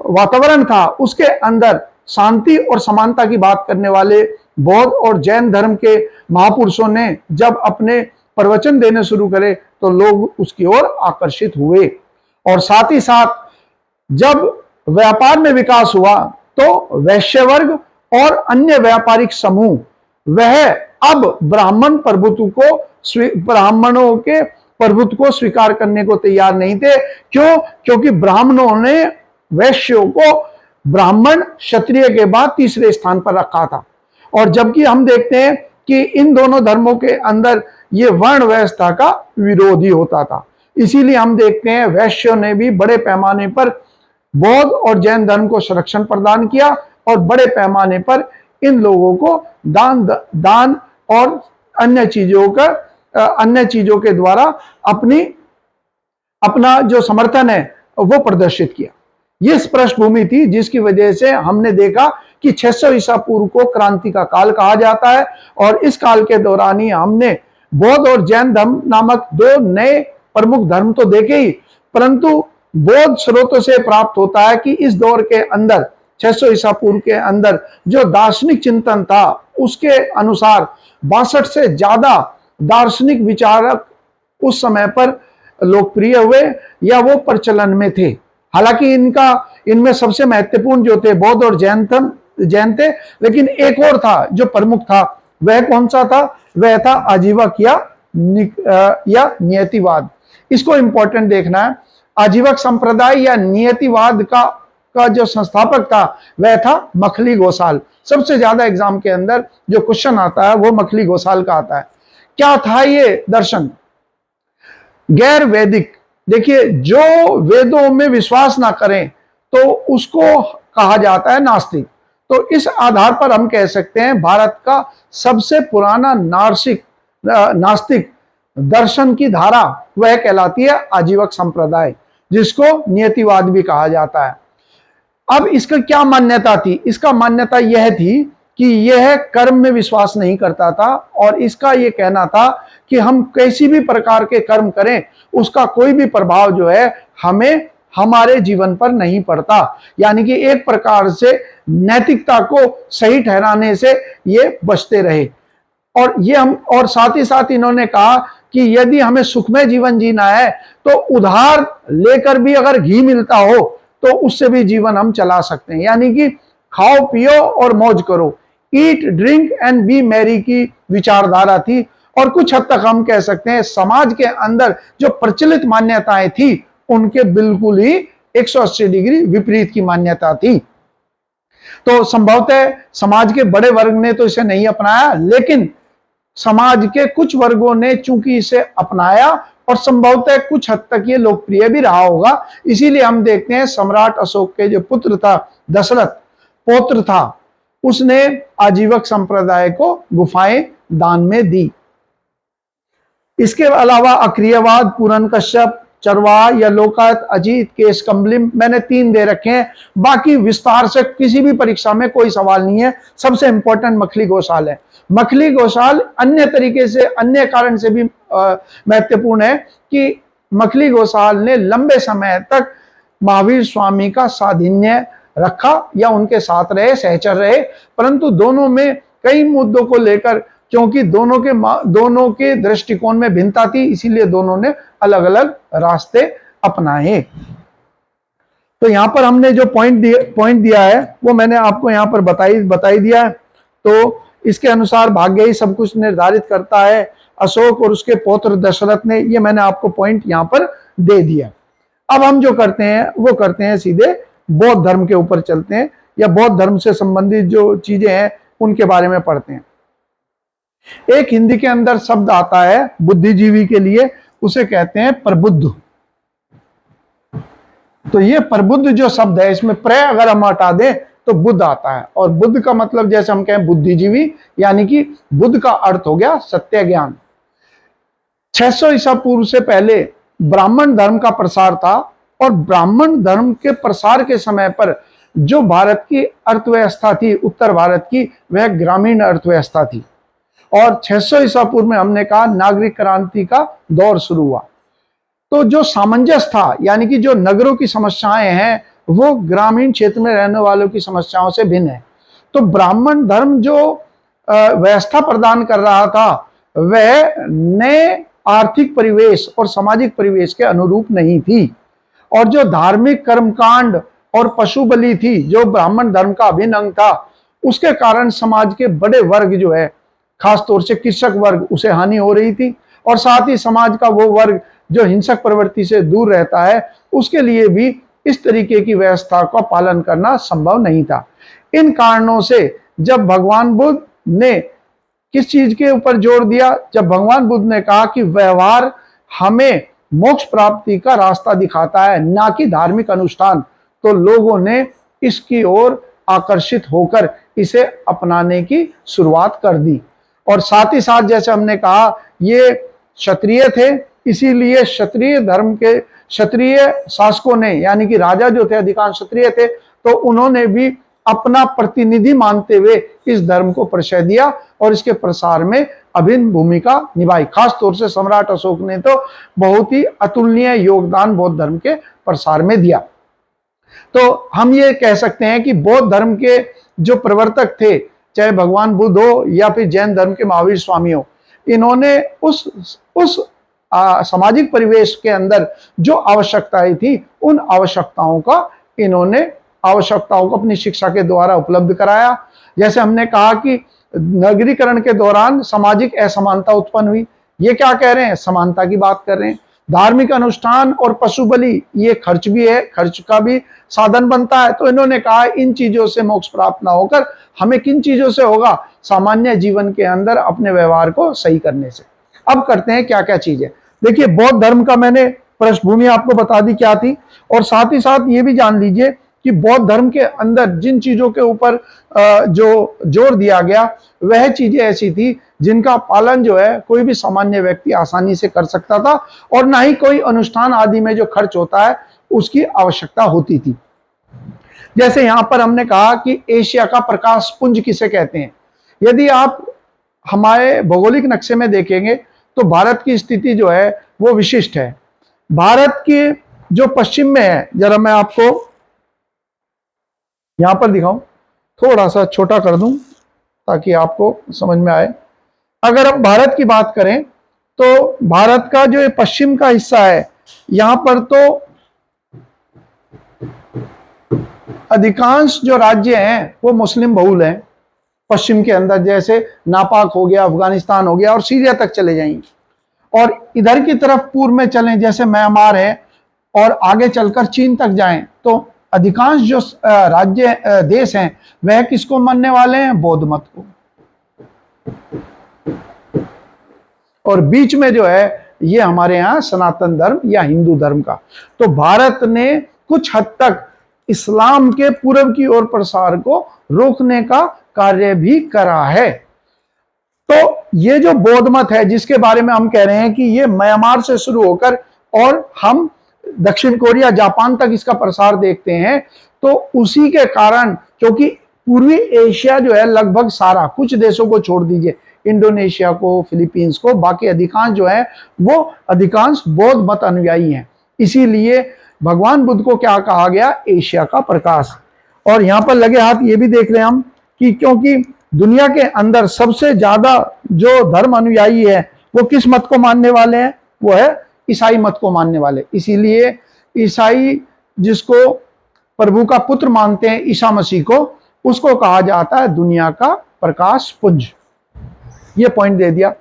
वातावरण था उसके अंदर शांति और समानता की बात करने वाले बौद्ध और जैन धर्म के महापुरुषों ने जब अपने प्रवचन देने शुरू करे तो लोग उसकी ओर आकर्षित हुए। और साथ ही साथ जब व्यापार में विकास हुआ तो वैश्य वर्ग और अन्य व्यापारिक समूह वह अब ब्राह्मणों के प्रभुत्व को स्वीकार करने को तैयार नहीं थे। क्यों? क्योंकि ब्राह्मणों ने वैश्यों को ब्राह्मण क्षत्रिय के बाद तीसरे स्थान पर रखा था, और जबकि हम देखते हैं कि इन दोनों धर्मों के अंदर ये वर्ण व्यवस्था का विरोध ही होता था। इसीलिए हम देखते हैं वैश्यों ने भी बड़े पैमाने पर बौद्ध और जैन धर्म को संरक्षण प्रदान किया, और बड़े पैमाने पर इन लोगों को दान और अन्य चीजों के द्वारा अपना जो समर्थन है वो प्रदर्शित किया। ये पृष्ठभूमि थी जिसकी वजह से हमने देखा कि 600 ईसा पूर्व को क्रांति का काल कहा जाता है, और इस काल के दौरान ही हमने बौद्ध और जैन धर्म नामक दो नए प्रमुख धर्म तो देखे ही, परंतु बौद्ध स्रोतों से प्राप्त होता है कि इस दौर के अंदर 600 ईसा पूर्व के अंदर जो दार्शनिक चिंतन था उसके अनुसार 62 से ज्यादा दार्शनिक विचारक उस समय पर लोकप्रिय हुए या वो प्रचलन में थे। हालांकि इनमें सबसे महत्वपूर्ण जो थे बौद्ध और जैन थे, लेकिन एक और था जो प्रमुख था, वह कौन सा था? वह था आजीवक या नियतिवाद। इसको इंपॉर्टेंट देखना है। आजीवक संप्रदाय या नियतिवाद का जो संस्थापक था वह था मखली गोसाल। सबसे ज्यादा एग्जाम के अंदर जो क्वेश्चन आता है वो मखली गोसाल का आता है। क्या था ये दर्शन? गैर वैदिक। देखिए, जो वेदों में विश्वास ना करें तो उसको कहा जाता है नास्तिक। तो इस आधार पर हम कह सकते हैं भारत का सबसे पुराना नास्तिक दर्शन की धारा वह कहलाती है आजीवक संप्रदाय, जिसको नियतिवाद भी कहा जाता है। अब इसका क्या मान्यता थी? इसका मान्यता यह थी कि यह कर्म में विश्वास नहीं करता था, और इसका यह कहना था कि हम किसी भी प्रकार के कर्म करें उसका कोई भी प्रभाव जो है हमें हमारे जीवन पर नहीं पड़ता। यानी कि एक प्रकार से नैतिकता को सही ठहराने से ये बचते रहे। और साथ ही साथ इन्होंने कहा कि यदि हमें सुखमय जीवन जीना है तो उधार लेकर भी अगर घी मिलता हो तो उससे भी जीवन हम चला सकते हैं। यानी कि खाओ पियो और मौज करो, eat drink and B Mary की विचारधारा थी। और कुछ हद तक हम कह सकते हैं समाज के अंदर जो प्रचलित मान्यताएं थी उनके बिल्कुल ही 180 डिग्री विपरीत की मान्यता थी। तो संभवतः समाज के बड़े वर्ग ने तो इसे नहीं अपनाया, लेकिन समाज के कुछ वर्गों ने चूंकि इसे अपनाया और संभवतः कुछ हद तक ये लोकप्रिय भी रहा होगा। इसीलिए हम देखते हैं सम्राट अशोक के जो पुत्र था दशरथ, पौत्र था, उसने आजीवक संप्रदाय को गुफाएं दान में दी। इसके अलावा अक्रियवाद, पूरन कश्यप, चरवाह या लोकायत, अजीत, केश कम्बलिम, मैंने 3 दे रखे हैं। बाकी विस्तार से किसी भी परीक्षा में कोई सवाल नहीं है। सबसे इंपॉर्टेंट मखली घोषाल है। मखली घोषाल अन्य तरीके से, अन्य कारण से भी महत्वपूर्ण है कि मखली घोषाल ने लंबे समय तक महावीर स्वामी का साधिन्य रखा या उनके साथ रहे, सहचर रहे, परंतु दोनों में कई मुद्दों को लेकर, क्योंकि दोनों के दृष्टिकोण में भिन्नता थी, इसीलिए दोनों ने अलग अलग रास्ते अपनाए। तो यहां पर हमने जो पॉइंट दिया है वो मैंने आपको यहां पर बताई दिया है। तो इसके अनुसार भाग्य ही सब कुछ निर्धारित करता है। अशोक और उसके पौत्र दशरथ ने, ये मैंने आपको पॉइंट यहां पर दे दिया। अब हम जो करते हैं वो करते हैं सीधे बौद्ध धर्म के ऊपर चलते हैं, या बौद्ध धर्म से संबंधित जो चीजें हैं उनके बारे में पढ़ते हैं। एक हिंदी के अंदर शब्द आता है बुद्धिजीवी के लिए, उसे कहते हैं प्रबुद्ध। तो ये प्रबुद्ध जो शब्द है, इसमें प्र अगर हम हटा दें तो बुद्ध आता है, और बुद्ध का मतलब जैसे हम कहें बुद्धिजीवी, यानी कि बुद्ध का अर्थ हो गया सत्य ज्ञान। 600 ईसा पूर्व से पहले ब्राह्मण धर्म का प्रसार था, और ब्राह्मण धर्म के प्रसार के समय पर जो भारत की अर्थव्यवस्था थी, उत्तर भारत की, वह ग्रामीण अर्थव्यवस्था थी। और 600 ईसा पूर्व में हमने कहा नागरिक क्रांति का दौर शुरू हुआ। तो जो सामंजस्य था, यानी कि जो नगरों की समस्याएं हैं वो ग्रामीण क्षेत्र में रहने वालों की समस्याओं से भिन्न है। तो ब्राह्मण धर्म जो व्यवस्था प्रदान कर रहा था वह नए आर्थिक परिवेश और सामाजिक परिवेश के अनुरूप नहीं थी। और जो धार्मिक कर्मकांड और पशु बलि थी, जो ब्राह्मण धर्म का अभिन्न अंग था, उसके कारण समाज के बड़े वर्ग जो है, खासतौर से कृषक वर्ग, उसे हानि हो रही थी। और साथ ही समाज का वो वर्ग जो हिंसक प्रवृत्ति से दूर रहता है, उसके लिए भी इस तरीके की व्यवस्था का पालन करना संभव नहीं था। इन कारणों से जब भगवान बुद्ध ने किस चीज के ऊपर जोर दिया, जब भगवान बुद्ध ने कहा कि व्यवहार हमें मोक्ष प्राप्ति का रास्ता दिखाता है, ना कि धार्मिक अनुष्ठान, तो लोगों ने इसकी ओर आकर्षित होकर इसे अपनाने की शुरुआत कर दी। और साथ ही साथ जैसे हमने कहा ये क्षत्रिय थे, इसीलिए क्षत्रिय धर्म के क्षत्रिय शासकों ने, यानी कि राजा जो थे अधिकांश क्षत्रिय थे, तो उन्होंने भी अपना प्रतिनिधि मानते हुए इस धर्म को प्रश्रय दिया और इसके प्रसार में अभिन्न भूमिका निभाई। खास तौर से सम्राट अशोक ने तो बहुत ही अतुलनीय योगदान बौद्ध धर्म के प्रसार में दिया। तो हम ये कह सकते हैं कि बौद्ध धर्म के जो प्रवर्तक थे, चाहे भगवान बुद्ध हो या फिर जैन धर्म के महावीर स्वामी हो, इन्होंने उस सामाजिक परिवेश के अंदर जो आवश्यकताएं थी, उन आवश्यकताओं को अपनी शिक्षा के द्वारा उपलब्ध कराया। जैसे हमने कहा कि नगरीकरण के दौरान सामाजिक असमानता उत्पन्न हुई, ये क्या कह रहे हैं, समानता की बात कर रहे हैं। धार्मिक अनुष्ठान और पशु बलि, ये खर्च भी है, खर्च का भी साधन बनता है। तो इन्होंने कहा इन चीजों से मोक्ष प्राप्त ना होकर हमें किन चीजों से होगा, सामान्य जीवन के अंदर अपने व्यवहार को सही करने से। अब करते हैं क्या क्या चीजें। देखिए, बौद्ध धर्म का मैंने पृष्ठभूमि आपको बता दी क्या थी, और साथ ही साथ ये भी जान लीजिए कि बौद्ध धर्म के अंदर जिन चीजों के ऊपर जो जोर दिया गया, वह चीजें ऐसी थी जिनका पालन जो है कोई भी सामान्य व्यक्ति आसानी से कर सकता था, और ना ही कोई अनुष्ठान आदि में जो खर्च होता है उसकी आवश्यकता होती थी। जैसे यहां पर हमने कहा कि एशिया का प्रकाश पुंज किसे कहते हैं। यदि आप हमारे भौगोलिक नक्शे में देखेंगे तो भारत की स्थिति जो है वो विशिष्ट है। भारत के जो पश्चिम में है, जरा मैं आपको यहां पर दिखाऊं, थोड़ा सा छोटा कर दूं ताकि आपको समझ में आए। अगर हम भारत की बात करें तो भारत का जो पश्चिम का हिस्सा है, यहां पर तो अधिकांश जो राज्य हैं वो मुस्लिम बहुल हैं पश्चिम के अंदर, जैसे नापाक हो गया, अफगानिस्तान हो गया, और सीरिया तक चले जाएंगे। और इधर की तरफ पूर्व में चलें, जैसे म्यांमार है, और आगे चलकर चीन तक जाएं, तो अधिकांश जो राज्य देश हैं वह किसको मानने वाले हैं, बौद्ध मत को। और बीच में जो है ये हमारे यहाँ सनातन धर्म या हिंदू धर्म का। तो भारत ने कुछ हद तक इस्लाम के पूर्व की ओर प्रसार को रोकने का कार्य भी करा है। तो ये जो बौद्ध मत है जिसके बारे में हम कह रहे हैं कि ये म्यांमार से शुरू होकर और हम दक्षिण कोरिया जापान तक इसका प्रसार देखते हैं, तो उसी के कारण, क्योंकि पूर्वी एशिया जो है लगभग सारा, कुछ देशों को छोड़ दीजिए, इंडोनेशिया को, फिलीपींस को, बाकी अधिकांश जो है वो अधिकांश बौद्ध मत अनुयायी हैं। इसीलिए भगवान बुद्ध को क्या कहा गया? एशिया का प्रकाश। और यहां पर लगे हाथ ये भी देख रहे हैं हम कि क्योंकि दुनिया के अंदर सबसे ज्यादा जो धर्म अनुयायी है वो किस मत को मानने वाले हैं? वो है ईसाई मत को मानने वाले। इसीलिए ईसाई जिसको प्रभु का पुत्र मानते हैं, ईसा मसीह को, उसको कहा जाता है दुनिया का प्रकाश पुंज। ये पॉइंट दे दिया।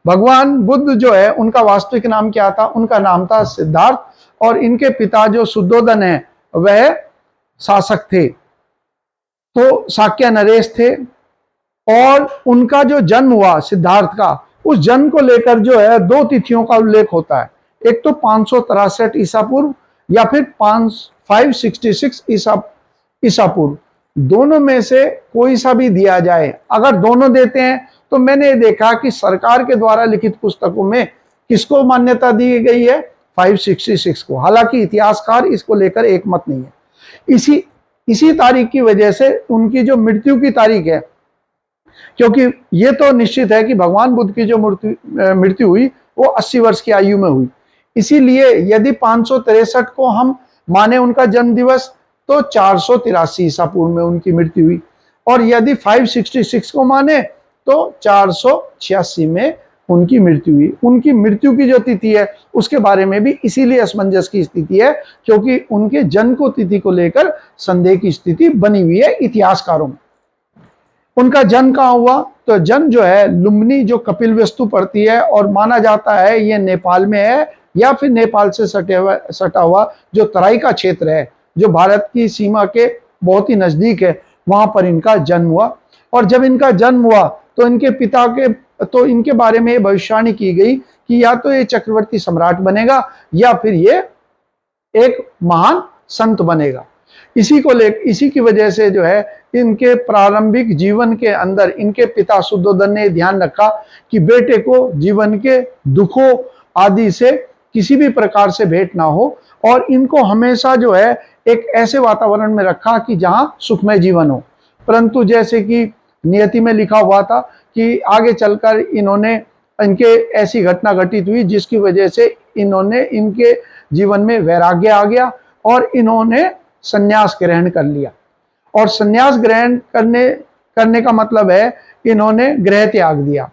भगवान बुद्ध जो है उनका वास्तविक नाम क्या था? उनका नाम था सिद्धार्थ, और इनके पिता जो शुद्धोदन है वह शासक थे, तो शाक्य नरेश थे। और उनका जो जन्म हुआ सिद्धार्थ का, उस जन्म को लेकर जो है दो तिथियों का उल्लेख होता है। एक तो 563 ईसा पूर्व या फिर 566 ईसा पूर्व, दोनों में से कोई सा भी दिया जाए। अगर दोनों देते हैं तो मैंने देखा कि सरकार के द्वारा लिखित पुस्तकों में किसको मान्यता दी गई है? 566 को। हालांकि इतिहासकार इसको लेकर एक मत नहीं है। इसी तारीख की वजह से उनकी जो मृत्यु की तारीख है, क्योंकि ये तो निश्चित है कि भगवान बुद्ध की जो मृत्यु हुई वो 80 वर्ष की आयु में हुई। इसीलिए यदि 563 को हम माने उनका जन्म दिवस, तो 483 ईसा पूर्व में उनकी मृत्यु हुई। और यदि 566 को माने तो 486 में उनकी मृत्यु हुई। उनकी मृत्यु की जो तिथि है उसके बारे में भी इसीलिए असमंजस की स्थिति है, क्योंकि उनके जन्म को तिथि को लेकर संदेह की स्थिति बनी हुई है इतिहासकारों में। उनका जन्म कहाँ हुआ? तो जन्म जो है लुम्बिनी, जो कपिलवस्तु पड़ती है, और माना जाता है ये नेपाल में है, या फिर नेपाल से सटा हुआ जो तराई का क्षेत्र है, जो भारत की सीमा के बहुत ही नजदीक है, वहां पर इनका जन्म हुआ। और जब इनका जन्म हुआ तो इनके बारे में भविष्यवाणी की गई कि या तो ये चक्रवर्ती सम्राट बनेगा या फिर ये एक महान संत बनेगा। इसी की वजह से जो है इनके प्रारंभिक जीवन के अंदर इनके पिता शुद्धोदन ने ध्यान रखा कि बेटे को जीवन के दुखों आदि से किसी भी प्रकार से भेंट ना हो, और इनको हमेशा जो है एक ऐसे वातावरण में रखा कि जहां सुखमय जीवन हो। परंतु जैसे कि नियति में लिखा हुआ था कि आगे चलकर इनके ऐसी घटना घटित हुई जिसकी वजह से इनके जीवन में वैराग्य आ गया और इन्होंने संन्यास ग्रहण कर लिया। और संन्यास ग्रहण करने का मतलब है इन्होंने गृह त्याग दिया।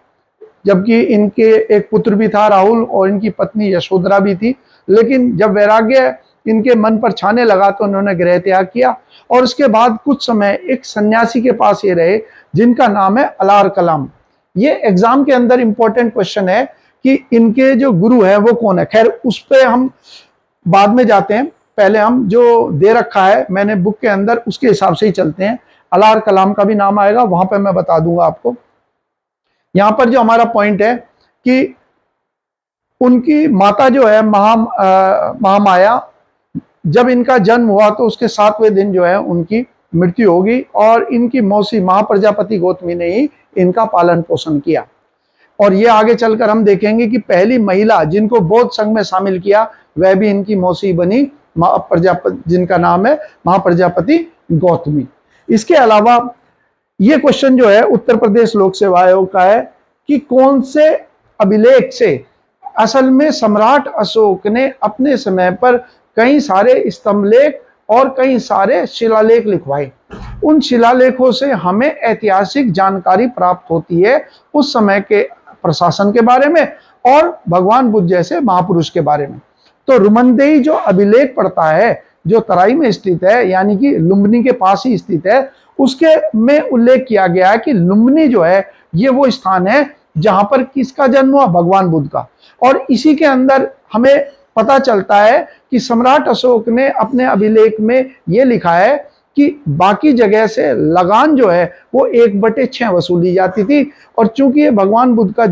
जबकि इनके एक पुत्र भी था राहुल, और इनकी पत्नी यशोधरा भी थी, लेकिन जब वैराग्य इनके मन पर छाने लगा तो उन्होंने गृह त्याग किया। और उसके बाद कुछ समय एक सन्यासी के पास ये रहे जिनका नाम है अलार कलाम। ये एग्जाम के अंदर इंपॉर्टेंट क्वेश्चन है कि इनके जो गुरु है वो कौन है। खैर उस पर हम बाद में जाते हैं, पहले हम जो दे रखा है मैंने बुक के अंदर उसके हिसाब से ही चलते हैं। अलार कलाम का भी नाम आएगा, वहां पर मैं बता दूंगा आपको। यहां पर जो हमारा पॉइंट है कि उनकी माता जो है महामाया, जब इनका जन्म हुआ तो उसके 7वें दिन जो है उनकी मृत्यु होगी, और इनकी मौसी महाप्रजापति गौतमी ने ही इनका पालन पोषण किया। और ये आगे चलकर हम देखेंगे कि पहली महिला जिनको बौद्ध संघ में शामिल किया वह भी इनकी मौसी बनी, जिनका नाम है महाप्रजापति गौतमी। इसके अलावा ये क्वेश्चन जो है उत्तर प्रदेश लोक सेवा आयोग का है कि कौन से अभिलेख से असल में सम्राट अशोक ने अपने समय पर कई सारे स्तंभलेख और कई सारे शिलालेख लिखवाए। उन शिलालेखों से हमें ऐतिहासिक जानकारी प्राप्त होती है उस समय के प्रशासन के बारे में और भगवान बुद्ध जैसे महापुरुष के बारे में। तो रुमनदेही जो अभिलेख पड़ता है, जो तराई में स्थित है, यानी कि लुम्बिनी के पास ही स्थित है, उसके में उल्लेख किया गया है कि लुम्बिनी जो है ये वो स्थान है जहां पर किसका जन्म हुआ? भगवान बुद्ध का। और इसी के अंदर हमें पता चलता है कि सम्राट अशोक ने अपने अभिलेख में ये लिखा है कि बाकी जगह से लगान जो है वो 1/6 वसूली जाती थी। और चूंकि ये भगवान बुद्ध का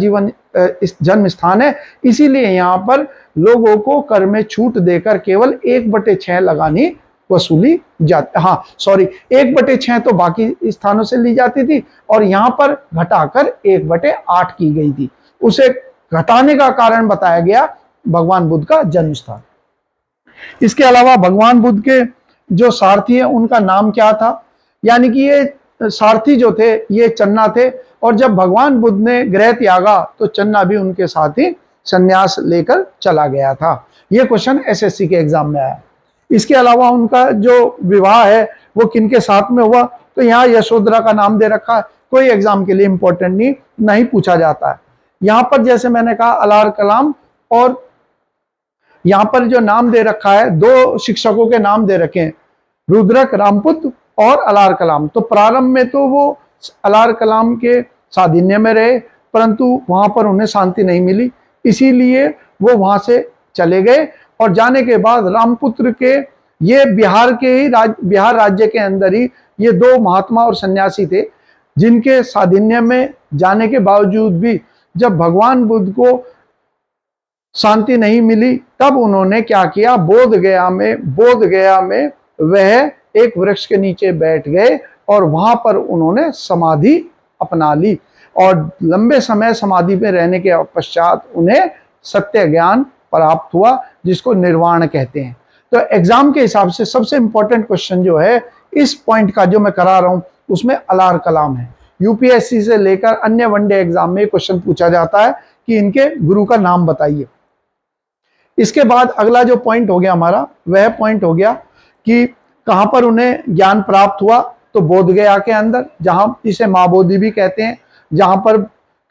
इस जन्म स्थान है, इसीलिए यहाँ पर लोगों को कर में छूट देकर केवल 1/6 लगानी वसूली जाती, हाँ सॉरी 1/6 तो बाकी स्थानों से ली जाती थी और यहाँ पर घटाकर 1/8 की गई थी। उसे घटाने का कारण बताया गया भगवान बुद्ध का जन्म स्थान। इसके अलावा भगवान बुद्ध के जो सारथी हैं उनका नाम क्या था, यानी कि ये सारथी जो थे ये चन्ना थे, और जब भगवान बुद्ध ने गृह त्यागा तो चन्ना भी उनके साथ ही संन्यास लेकर चला गया था। ये क्वेश्चन एसएससी के एग्जाम में आया। इसके अलावा उनका जो विवाह है वो किनके साथ में हुआ, तो यहाँ यशोधरा का नाम दे रखा है, कोई एग्जाम के लिए इंपॉर्टेंट नहीं पूछा जाता है। यहाँ पर जैसे मैंने कहा अलार कलाम, और यहाँ पर जो नाम दे रखा है 2 शिक्षकों के नाम दे रखे हैं, रुद्रक रामपुत्र और अलार कलाम। तो प्रारंभ में तो वो अलार कलाम के साधिन्य में रहे, परंतु वहां पर उन्हें शांति नहीं मिली, इसीलिए वो वहां से चले गए। और जाने के बाद रामपुत्र के, ये बिहार के ही बिहार राज्य के अंदर ही ये 2 महात्मा और सन्यासी थे, जिनके साधिन्य में जाने के बावजूद भी जब भगवान बुद्ध को शांति नहीं मिली तब उन्होंने क्या किया, बोध गया में वह एक वृक्ष के नीचे बैठ गए और वहां पर उन्होंने समाधि अपना ली, और लंबे समय समाधि में रहने के पश्चात उन्हें सत्य ज्ञान प्राप्त हुआ, जिसको निर्वाण कहते हैं। तो एग्जाम के हिसाब से सबसे इंपॉर्टेंट क्वेश्चन जो है इस पॉइंट का जो मैं करा रहा हूं उसमें अलार कलाम है। यूपीएससी से लेकर अन्य वनडे एग्जाम में क्वेश्चन पूछा जाता है कि इनके गुरु का नाम बताइए। इसके बाद अगला जो पॉइंट हो गया हमारा, वह पॉइंट हो गया कि कहां पर उन्हें ज्ञान प्राप्त हुआ, तो बोध गया के अंदर, जहां इसे महाबोधि भी कहते हैं, जहां पर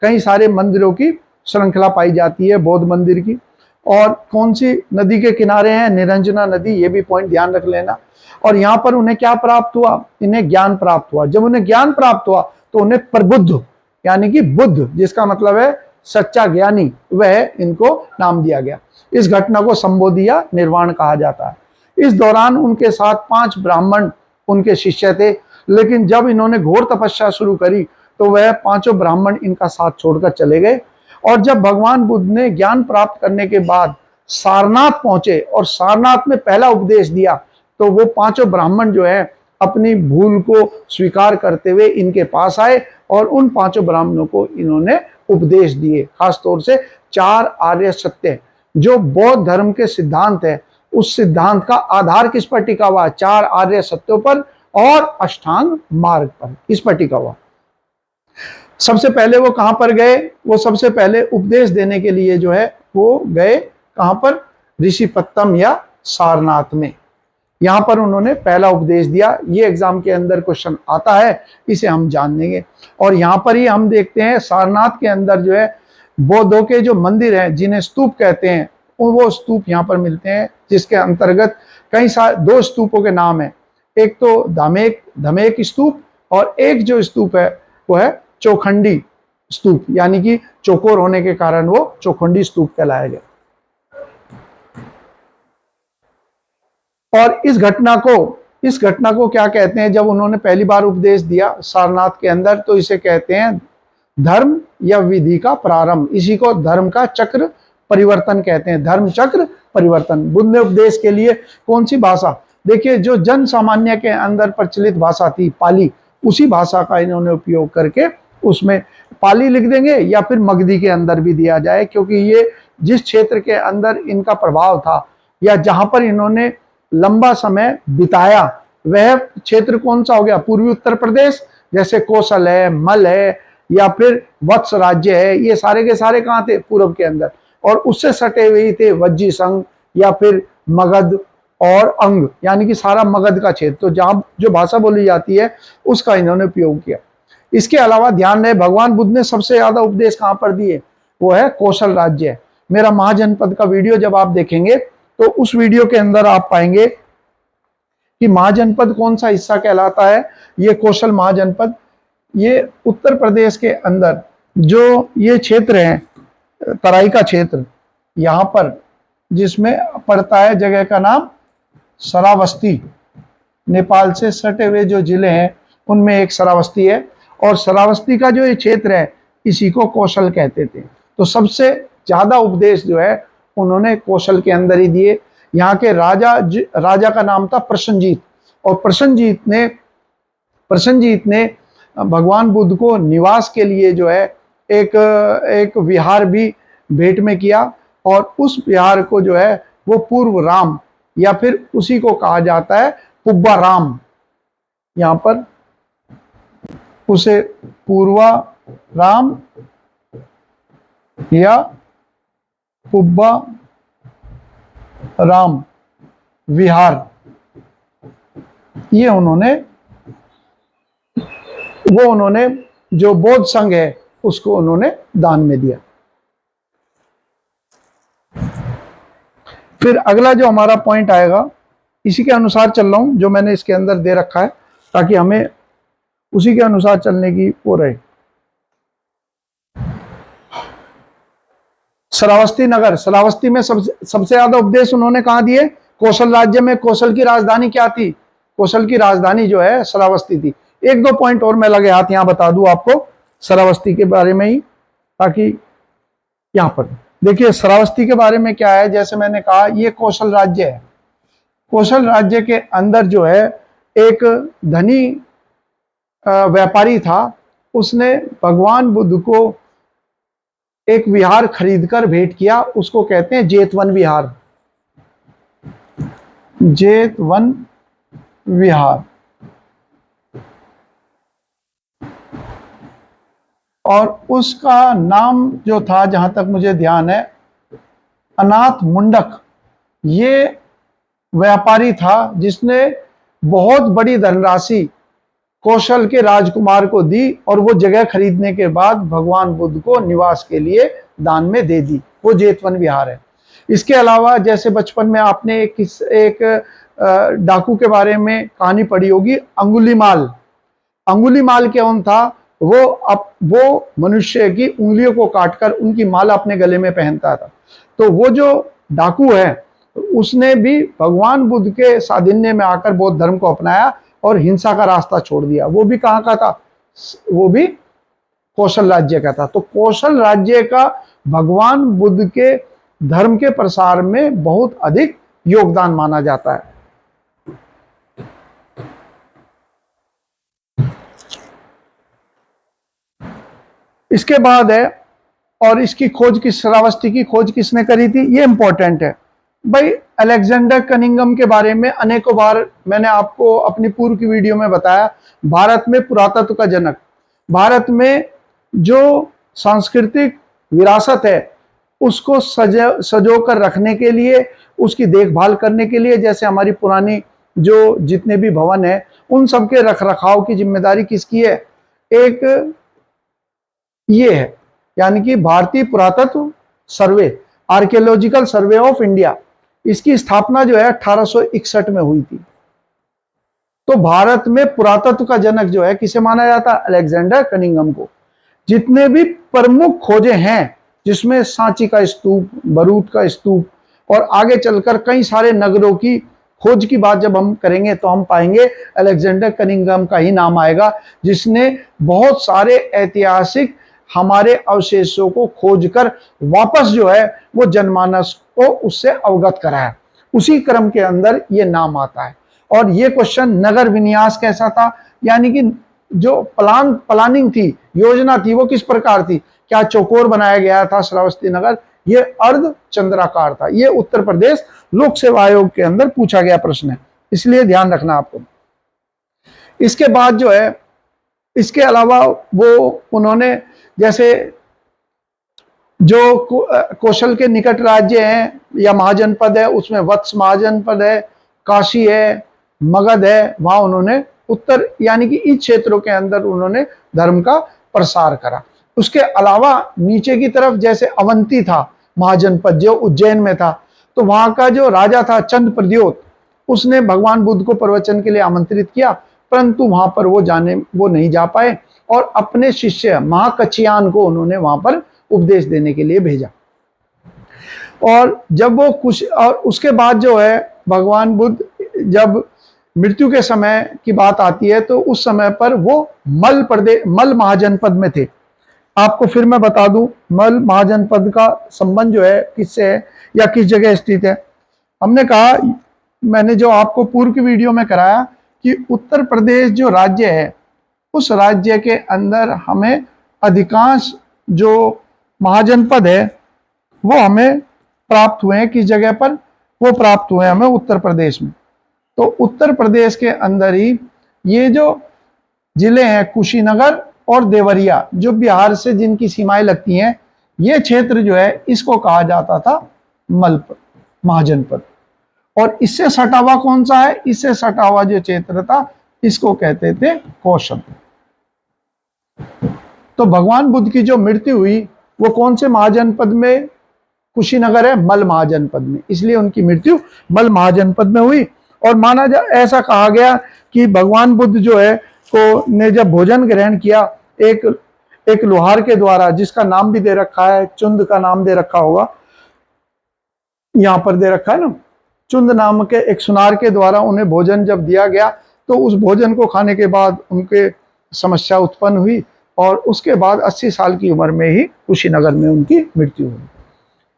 कई सारे मंदिरों की श्रृंखला पाई जाती है बौद्ध मंदिर की। और कौन सी नदी के किनारे हैं, निरंजना नदी, ये भी पॉइंट ध्यान रख लेना। और यहाँ पर उन्हें क्या प्राप्त हुआ, इन्हें ज्ञान प्राप्त हुआ। जब उन्हें ज्ञान प्राप्त हुआ तो उन्हें प्रबुद्ध, यानी कि बुद्ध जिसका मतलब है सच्चा ज्ञानी, वह इनको नाम दिया गया। इस घटना को संबोधि या निर्वाण कहा जाता है। इस दौरान उनके साथ 5 ब्राह्मण उनके शिष्य थे, लेकिन जब इन्होंने घोर तपस्या शुरू करी तो वह 5 ब्राह्मण इनका साथ छोड़कर चले गए। और जब भगवान बुद्ध ने ज्ञान प्राप्त करने के बाद सारनाथ पहुंचे और सारनाथ में पहला उपदेश दिया, तो वो 5 ब्राह्मण जो है अपनी भूल को स्वीकार करते हुए इनके पास आए और उन 5 ब्राह्मणों को इन्होंने उपदेश दिए। खासतौर से 4 आर्य सत्य, जो बौद्ध धर्म के सिद्धांत है, उस सिद्धांत का आधार किस पर टिका हुआ, 4 आर्य सत्यों पर और अष्टांग मार्ग पर, इस पर टिका हुआ। सबसे पहले वो कहां पर गए, वो सबसे पहले उपदेश देने के लिए जो है वो गए कहां पर, ऋषिपत्तम या सारनाथ में। यहां पर उन्होंने पहला उपदेश दिया। ये एग्जाम के अंदर क्वेश्चन आता है, इसे हम जान लेंगे। और यहां पर ही हम देखते हैं सारनाथ के अंदर जो है बौद्धों के जो मंदिर हैं, जिन्हें स्तूप कहते हैं, वो स्तूप यहाँ पर मिलते हैं, जिसके अंतर्गत कई सारे 2 स्तूपों के नाम है। एक तो धमेक स्तूप, और एक जो स्तूप है वो है चौखंडी स्तूप, यानी कि चौकोर होने के कारण वो चौखंडी स्तूप कहलाया गया। और इस घटना को क्या कहते हैं, जब उन्होंने पहली बार उपदेश दिया सारनाथ के अंदर, तो इसे कहते हैं धर्म या विधि का प्रारंभ। इसी को धर्म का चक्र परिवर्तन कहते हैं, धर्म चक्र परिवर्तन। बुद्ध ने उपदेश के लिए कौन सी भाषा, देखिए जो जन सामान्य के अंदर प्रचलित भाषा थी पाली, उसी भाषा का इन्होंने उपयोग करके उसमें पाली लिख देंगे या फिर मगधी के अंदर भी दिया जाए, क्योंकि ये जिस क्षेत्र के अंदर इनका प्रभाव था या जहां पर इन्होंने लंबा समय बिताया, वह क्षेत्र कौन सा हो गया, पूर्वी उत्तर प्रदेश, जैसे कौशल है, मल है, या फिर वत्स राज्य है, ये सारे के सारे कहाँ थे, पूर्व के अंदर। और उससे सटे हुए थे वज्जी संघ या फिर मगध और अंग, यानी कि सारा मगध का क्षेत्र। तो जहां जो भाषा बोली जाती है उसका इन्होंने उपयोग किया। इसके अलावा ध्यान रहे भगवान बुद्ध ने सबसे ज्यादा उपदेश कहां पर दिए, वो है कौशल राज्य। मेरा महाजनपद का वीडियो जब आप देखेंगे तो उस वीडियो के अंदर आप पाएंगे कि महाजनपद कौन सा हिस्सा कहलाता है, ये कौशल महाजनपद। ये उत्तर प्रदेश के अंदर जो ये क्षेत्र है, तराई का क्षेत्र, यहाँ पर जिसमें पड़ता है, जगह का नाम श्रावस्ती। नेपाल से सटे हुए जो जिले हैं उनमें एक श्रावस्ती है, और श्रावस्ती का जो ये क्षेत्र है इसी को कौशल कहते थे। तो सबसे ज्यादा उपदेश जो है उन्होंने कौशल के अंदर ही दिए। यहाँ के राजा का नाम था प्रसन्नजीत, और प्रसन्नजीत ने भगवान बुद्ध को निवास के लिए जो है एक विहार भी भेंट में किया, और उस विहार को जो है वो पूर्व राम या फिर उसी को कहा जाता है पुब्बा राम। यहाँ पर उसे पूर्वा राम या पुब्बा राम विहार, ये उन्होंने जो बौद्ध संघ है उसको उन्होंने दान में दिया। फिर अगला जो हमारा पॉइंट आएगा, इसी के अनुसार चल रहा हूं, जो मैंने इसके अंदर दे रखा है ताकि हमें उसी के अनुसार चलने की वो रहे। श्रावस्ती नगर, श्रावस्ती में सबसे ज्यादा उपदेश उन्होंने कहा दिए? कौशल राज्य में। कौशल की राजधानी क्या थी? कौशल की राजधानी जो है श्रावस्ती थी। एक दो पॉइंट और मैं लगे हाथ यहां बता दूं आपको श्रावस्ती के बारे में ही, ताकि यहां पर देखिए श्रावस्ती के बारे में क्या है। जैसे मैंने कहा ये कौशल राज्य है। कौशल राज्य के अंदर जो है एक धनी व्यापारी था, उसने भगवान बुद्ध को एक विहार खरीदकर भेंट किया, उसको कहते हैं जेतवन विहार। जेतवन विहार। और उसका नाम जो था, जहां तक मुझे ध्यान है, अनाथ मुंडक ये व्यापारी था जिसने बहुत बड़ी धनराशि कौशल के राजकुमार को दी, और वो जगह खरीदने के बाद भगवान बुद्ध को निवास के लिए दान में दे दी। वो जेतवन विहार है। इसके अलावा जैसे बचपन में आपने एक डाकू के बारे में कहानी पढ़ी होगी, अंगुलीमाल। अंगुलीमाल कौन था? वो मनुष्य की उंगलियों को काटकर उनकी माला अपने गले में पहनता था। तो वो जो डाकू है उसने भी भगवान बुद्ध के साधिन्य में आकर बौद्ध धर्म को अपनाया और हिंसा का रास्ता छोड़ दिया। वो भी कहाँ का था? वो भी कौशल राज्य का था। तो कौशल राज्य का भगवान बुद्ध के धर्म के प्रसार में बहुत अधिक योगदान माना जाता है। इसके बाद है, और इसकी खोज श्रावस्ती की खोज किसने करी थी? ये इंपॉर्टेंट है भाई। अलेक्जेंडर कनिंघम के बारे में अनेकों बार मैंने आपको अपनी पूर्व की वीडियो में बताया। भारत में पुरातत्व का जनक। भारत में जो सांस्कृतिक विरासत है उसको सजो कर रखने के लिए, उसकी देखभाल करने के लिए, जैसे हमारी पुरानी जो जितने भी भवन है उन सब के रख रखाव की जिम्मेदारी किसकी है? एक ये है, यानी कि भारतीय पुरातत्व सर्वे, आर्कियोलॉजिकल सर्वे ऑफ इंडिया। इसकी स्थापना जो है 1861 में हुई थी। तो भारत में पुरातत्व का जनक जो है किसे माना जाता है? अलेक्जेंडर कनिंघम को। जितने भी प्रमुख खोजें हैं, जिसमें सांची का स्तूप, बरूद का स्तूप और आगे चलकर कई सारे नगरों की खोज की बात जब हम करेंगे तो हम पाएंगे अलेक्जेंडर कनिंघम का ही नाम आएगा, जिसने बहुत सारे ऐतिहासिक हमारे अवशेषों को खोजकर वापस जो है वो जनमानस को उससे अवगत कराया। उसी क्रम के अंदर ये नाम आता है। और ये क्वेश्चन, नगर विन्यास कैसा था, यानी कि जो प्लानिंग थी, योजना थी, वो किस प्रकार थी? क्या चौकोर बनाया गया था श्रावस्ती नगर? ये अर्ध चंद्राकार था। ये उत्तर प्रदेश लोक सेवा आयोग के अंदर पूछा गया प्रश्न है, इसलिए ध्यान रखना आपको। इसके बाद जो है, इसके अलावा वो उन्होंने जैसे जो कौशल के निकट राज्य हैं या महाजनपद है, उसमें वत्स महाजनपद है, काशी है, मगध है, वहां उन्होंने उत्तर यानी कि इस क्षेत्रों के अंदर उन्होंने धर्म का प्रसार करा। उसके अलावा नीचे की तरफ जैसे अवंती था महाजनपद, जो उज्जैन में था, तो वहां का जो राजा था चंद प्रद्योत, उसने भगवान बुद्ध को प्रवचन के लिए आमंत्रित किया, परंतु वहां पर वो नहीं जा पाए, और अपने शिष्य महाकच्छियान को उन्होंने वहां पर उपदेश देने के लिए भेजा। और जब वो कुछ, और उसके बाद जो है भगवान बुद्ध जब मृत्यु के समय की बात आती है तो उस समय पर वो मल महाजनपद में थे। आपको फिर मैं बता दूं, मल महाजनपद का संबंध जो है किससे है या किस जगह स्थित है। हमने कहा, मैंने जो आपको पूर्व की वीडियो में कराया कि उत्तर प्रदेश जो राज्य है, उस राज्य के अंदर हमें अधिकांश जो महाजनपद है वो हमें प्राप्त हुए हैं। किस जगह पर वो प्राप्त हुए हैं? हमें उत्तर प्रदेश में। तो उत्तर प्रदेश के अंदर ही ये जो जिले हैं कुशीनगर और देवरिया, जो बिहार से जिनकी सीमाएं लगती हैं, ये क्षेत्र जो है इसको कहा जाता था मल महाजनपद। और इससे सटा हुआ कौन सा है? इससे सटा हुआ जो क्षेत्र था इसको कहते थे कौशल। तो भगवान बुद्ध की जो मृत्यु हुई वो कौन से महाजनपद में? कुशीनगर है, मल महाजनपद में, इसलिए उनकी मृत्यु मल महाजनपद में हुई। और माना जा, ऐसा कहा गया कि भगवान बुद्ध जो है को ने जब भोजन ग्रहण किया एक लोहार के द्वारा, जिसका नाम भी दे रखा है, चुंद का नाम दे रखा होगा, यहां पर दे रखा है ना, चुंद नाम के एक सुनार के द्वारा उन्हें भोजन जब दिया गया तो उस भोजन को खाने के बाद उनके समस्या उत्पन्न हुई और उसके बाद 80 साल की उम्र में ही कुशीनगर में उनकी मृत्यु हुई।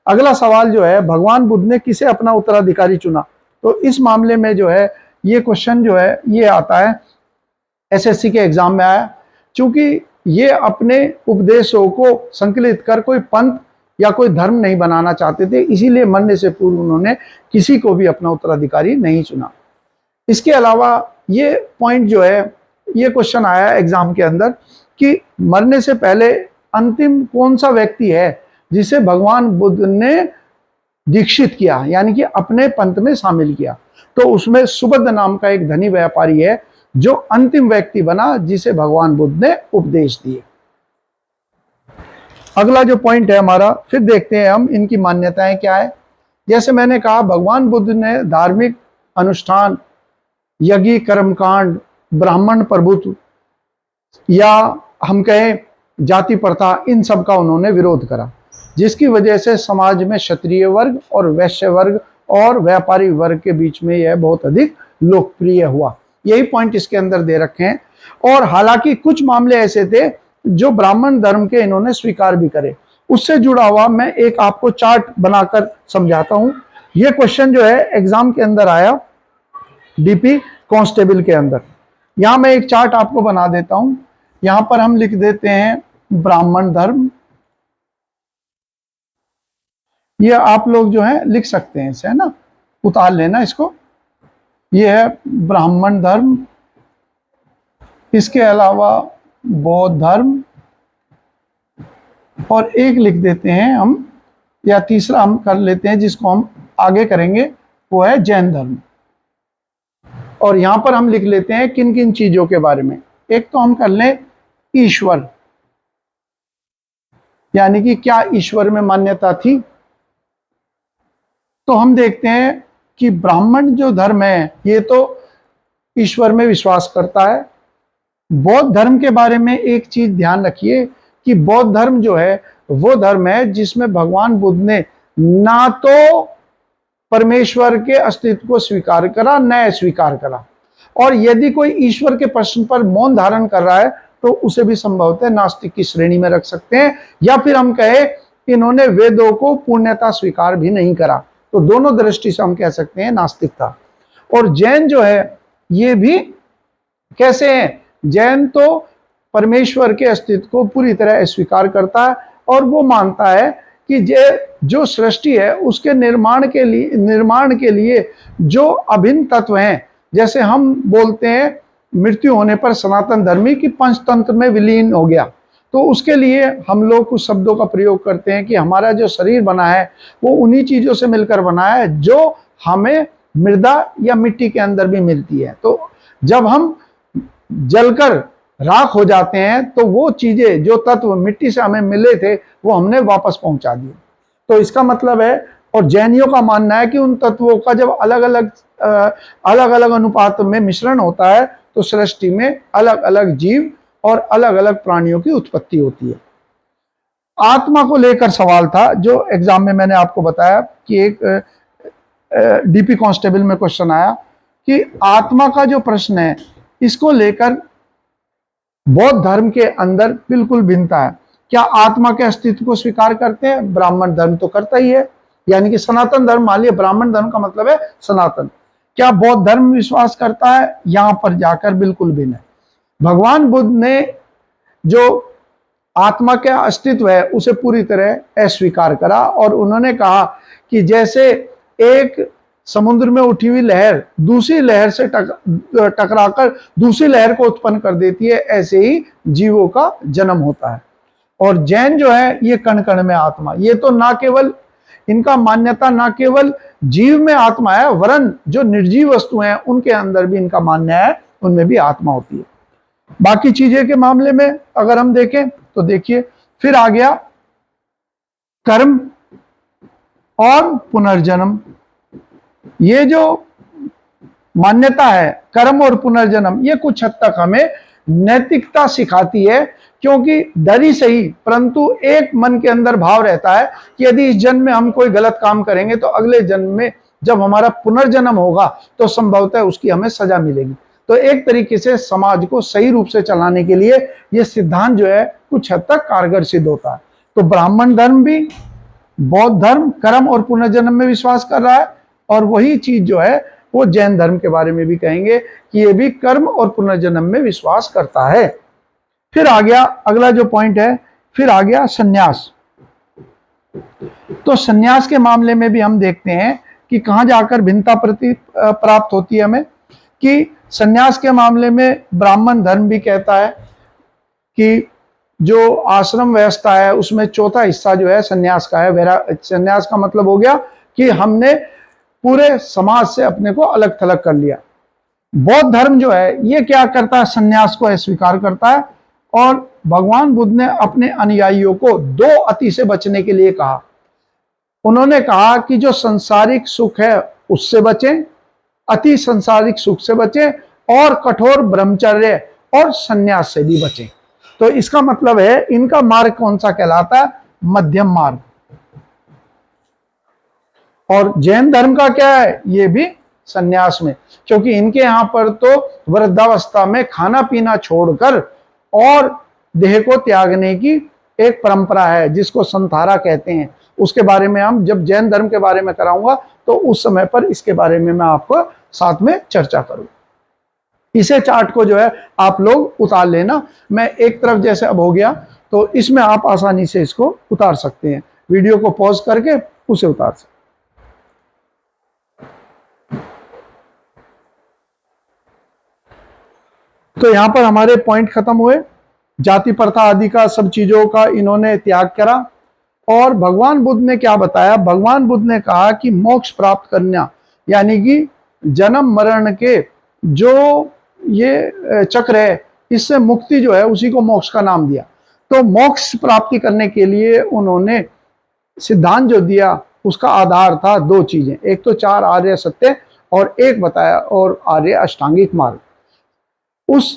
अगला सवाल जो है, भगवान बुद्ध ने किसे अपना उत्तराधिकारी चुना? तो इस मामले में जो है ये क्वेश्चन जो है ये आता है, एसएससी के एग्जाम में आया। क्योंकि ये अपने उपदेशों को संकलित कर कोई पंथ या कोई धर्म नहीं बनाना चाहते थे, इसीलिए मरने से पूर्व उन्होंने किसी को भी अपना उत्तराधिकारी नहीं चुना। इसके अलावा ये पॉइंट जो है, ये क्वेश्चन आया एग्जाम के अंदर कि मरने से पहले अंतिम कौन सा व्यक्ति है जिसे भगवान बुद्ध ने दीक्षित किया, यानी कि अपने पंथ में शामिल किया? तो उसमें सुबुद्ध नाम का एक धनी व्यापारी है जो अंतिम व्यक्ति बना जिसे भगवान बुद्ध ने उपदेश दिए। अगला जो पॉइंट है हमारा, फिर देखते हैं हम इनकी मान्यताएं क्या है। जैसे मैंने कहा, भगवान बुद्ध ने धार्मिक अनुष्ठान, यज्ञ, कर्मकांड, ब्राह्मण प्रभुत्व या हम कहें जाति प्रथा, इन सब का उन्होंने विरोध करा, जिसकी वजह से समाज में क्षत्रिय वर्ग और वैश्य वर्ग और व्यापारी वर्ग के बीच में यह बहुत अधिक लोकप्रिय हुआ। यही पॉइंट इसके अंदर दे रखे हैं। और हालांकि कुछ मामले ऐसे थे जो ब्राह्मण धर्म के इन्होंने स्वीकार भी करे। उससे जुड़ा हुआ मैं एक आपको चार्ट बनाकर समझाता हूं। यह क्वेश्चन जो है एग्जाम के अंदर आया, डीपी कांस्टेबल के अंदर। यहां मैं एक चार्ट आपको बना देता हूं। यहां पर हम लिख देते हैं ब्राह्मण धर्म। ये आप लोग जो है लिख सकते हैं इसे, है ना, उतार लेना इसको। ये है ब्राह्मण धर्म। इसके अलावा बौद्ध धर्म, और एक लिख देते हैं हम, या तीसरा हम कर लेते हैं जिसको हम आगे करेंगे, वो है जैन धर्म। और यहां पर हम लिख लेते हैं किन किन चीजों के बारे में। एक तो हम कर लें ईश्वर, यानी कि क्या ईश्वर में मान्यता थी। तो हम देखते हैं कि ब्राह्मण जो धर्म है ये तो ईश्वर में विश्वास करता है। बौद्ध धर्म के बारे में एक चीज ध्यान रखिए कि बौद्ध धर्म जो है वो धर्म है जिसमें भगवान बुद्ध ने ना तो परमेश्वर के अस्तित्व को स्वीकार करा, न अस्वीकार करा। और यदि कोई ईश्वर के प्रश्न पर मौन धारण कर रहा है तो उसे भी संभवतः नास्तिक की श्रेणी में रख सकते हैं, या फिर हम कहे इन्होंने वेदों को पूर्णतः स्वीकार भी नहीं करा, तो दोनों दृष्टि से हम कह सकते हैं नास्तिक था। और जैन जो है ये भी कैसे हैं? जैन तो परमेश्वर के अस्तित्व को पूरी तरह अस्वीकार करता है और वो मानता है कि जो सृष्टि है उसके निर्माण के लिए जो अभिन्न तत्व हैं, जैसे हम बोलते हैं मृत्यु होने पर सनातन धर्मी की पंचतंत्र में विलीन हो गया, तो उसके लिए हम लोग कुछ शब्दों का प्रयोग करते हैं कि हमारा जो शरीर बना है वो उन्हीं चीजों से मिलकर बना है जो हमें मृदा या मिट्टी के अंदर भी मिलती है। तो जब हम जलकर राख हो जाते हैं तो वो चीजें, जो तत्व मिट्टी से हमें मिले थे, वो हमने वापस पहुंचा दिए। तो इसका मतलब है, और जैनियों का मानना है कि उन तत्वों का जब अलग अलग अनुपात में मिश्रण होता है तो सृष्टि में अलग अलग जीव और अलग अलग प्राणियों की उत्पत्ति होती है। आत्मा को लेकर सवाल था जो एग्जाम में मैंने आपको बताया कि एक डीपी कांस्टेबल में क्वेश्चन आया कि आत्मा का जो प्रश्न है इसको लेकर बौद्ध धर्म के अंदर बिल्कुल भिन्नता है। क्या आत्मा के अस्तित्व को स्वीकार करते हैं? ब्राह्मण धर्म तो करता ही है, यानी कि सनातन धर्म। मान लिया ब्राह्मण धर्म का मतलब है सनातन। क्या बौद्ध धर्म विश्वास करता है? यहां पर जाकर बिल्कुल भी नहीं। भगवान बुद्ध ने जो आत्मा के अस्तित्व है उसे पूरी तरह अस्वीकार करा और उन्होंने कहा कि जैसे एक समुद्र में उठी हुई लहर दूसरी लहर से टकराकर दूसरी लहर को उत्पन्न कर देती है, ऐसे ही जीवों का जन्म होता है। और जैन जो है ये कण कण में आत्मा, ये तो ना केवल इनका मान्यता ना केवल जीव में आत्मा है, वरन जो निर्जीव वस्तु हैं उनके अंदर भी इनका मान्य है, उनमें भी आत्मा होती है। बाकी चीजें के मामले में अगर हम देखें तो देखिए, फिर आ गया कर्म और पुनर्जन्म। ये जो मान्यता है कर्म और पुनर्जन्म, ये कुछ हद तक हमें नैतिकता सिखाती है, क्योंकि डर ही सही परंतु एक मन के अंदर भाव रहता है कि यदि इस जन्म में हम कोई गलत काम करेंगे तो अगले जन्म में जब हमारा पुनर्जन्म होगा तो संभवतः उसकी हमें सजा मिलेगी। तो एक तरीके से समाज को सही रूप से चलाने के लिए यह सिद्धांत जो है कुछ हद तक कारगर सिद्ध होता है। तो ब्राह्मण धर्म भी, बौद्ध धर्म कर्म और पुनर्जन्म में विश्वास कर रहा है, और वही चीज जो है वो जैन धर्म के बारे में भी कहेंगे कि ये भी कर्म और पुनर्जन्म में विश्वास करता है। फिर आ गया अगला जो पॉइंट है, फिर आ गया सन्यास। तो सन्यास के मामले में भी हम देखते हैं कि कहां जाकर भिन्नता प्राप्त होती है हमें, कि सन्यास के मामले में ब्राह्मण धर्म भी कहता है कि जो आश्रम व्यवस्था है उसमें चौथा हिस्सा जो है सन्यास का है। सन्यास का मतलब हो गया कि हमने पूरे समाज से अपने को अलग थलग कर लिया। बौद्ध धर्म जो है ये क्या करता है, सन्यास को अस्वीकार करता है, और भगवान बुद्ध ने अपने अनुयायियों को दो अति से बचने के लिए कहा। उन्होंने कहा कि जो संसारिक सुख है उससे बचें, अति संसारिक सुख से बचें, और कठोर ब्रह्मचर्य और सन्यास से भी बचें। तो इसका मतलब है इनका मार्ग कौन सा कहलाता है? मध्यम मार्ग। और जैन धर्म का क्या है? ये भी सन्यास में, क्योंकि इनके यहां पर तो वृद्धावस्था में खाना पीना छोड़कर और देह को त्यागने की एक परंपरा है जिसको संथारा कहते हैं। उसके बारे में हम जब जैन धर्म के बारे में कराऊंगा तो उस समय पर इसके बारे में मैं आपको साथ में चर्चा करूंगा। इसे चार्ट को जो है आप लोग उतार लेना। मैं एक तरफ जैसे अब हो गया तो इसमें आप आसानी से इसको उतार सकते हैं, वीडियो को पॉज करके उसे उतार सकते हैं। तो यहां पर हमारे पॉइंट खत्म हुए। जाति प्रथा आदि का सब चीजों का इन्होंने त्याग करा। और भगवान बुद्ध ने क्या बताया? भगवान बुद्ध ने कहा कि मोक्ष प्राप्त करना, यानी कि जन्म मरण के जो ये चक्र है इससे मुक्ति जो है उसी को मोक्ष का नाम दिया। तो मोक्ष प्राप्ति करने के लिए उन्होंने सिद्धांत जो दिया उसका आधार था दो चीजें, एक तो 4 आर्य सत्य और एक बताया और आर्य अष्टांगिक मार्ग।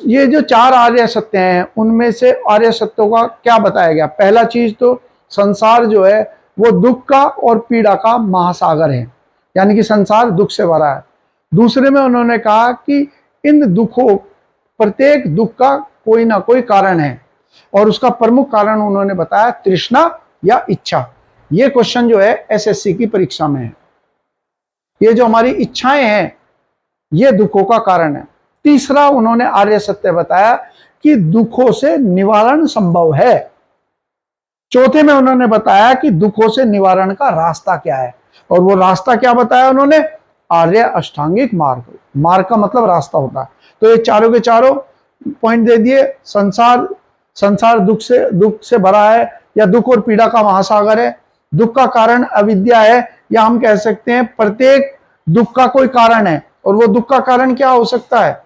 ये जो 4 आर्य सत्य हैं उनमें से आर्य सत्यों का क्या बताया गया? पहला चीज तो संसार जो है वो दुख का और पीड़ा का महासागर है, यानी कि संसार दुख से भरा है। दूसरे में उन्होंने कहा कि इन दुखों, प्रत्येक दुख का कोई ना कोई कारण है, और उसका प्रमुख कारण उन्होंने बताया तृष्णा या इच्छा। ये क्वेश्चन जो है एसएससी की परीक्षा में है। ये जो हमारी इच्छाएं हैं ये दुखों का कारण है। तीसरा उन्होंने आर्य सत्य बताया कि दुखों से निवारण संभव है। चौथे में उन्होंने बताया कि दुखों से निवारण का रास्ता क्या है, और वो रास्ता क्या बताया उन्होंने? आर्य अष्टांगिक मार्ग। मार्ग का मतलब रास्ता होता है। तो ये चारों के चारों पॉइंट दे दिए। संसार दुख से भरा है, या दुख और पीड़ा का महासागर है। दुख का कारण अविद्या है, या हम कह सकते हैं प्रत्येक दुख का कोई कारण है। और वो दुख का कारण क्या हो सकता है?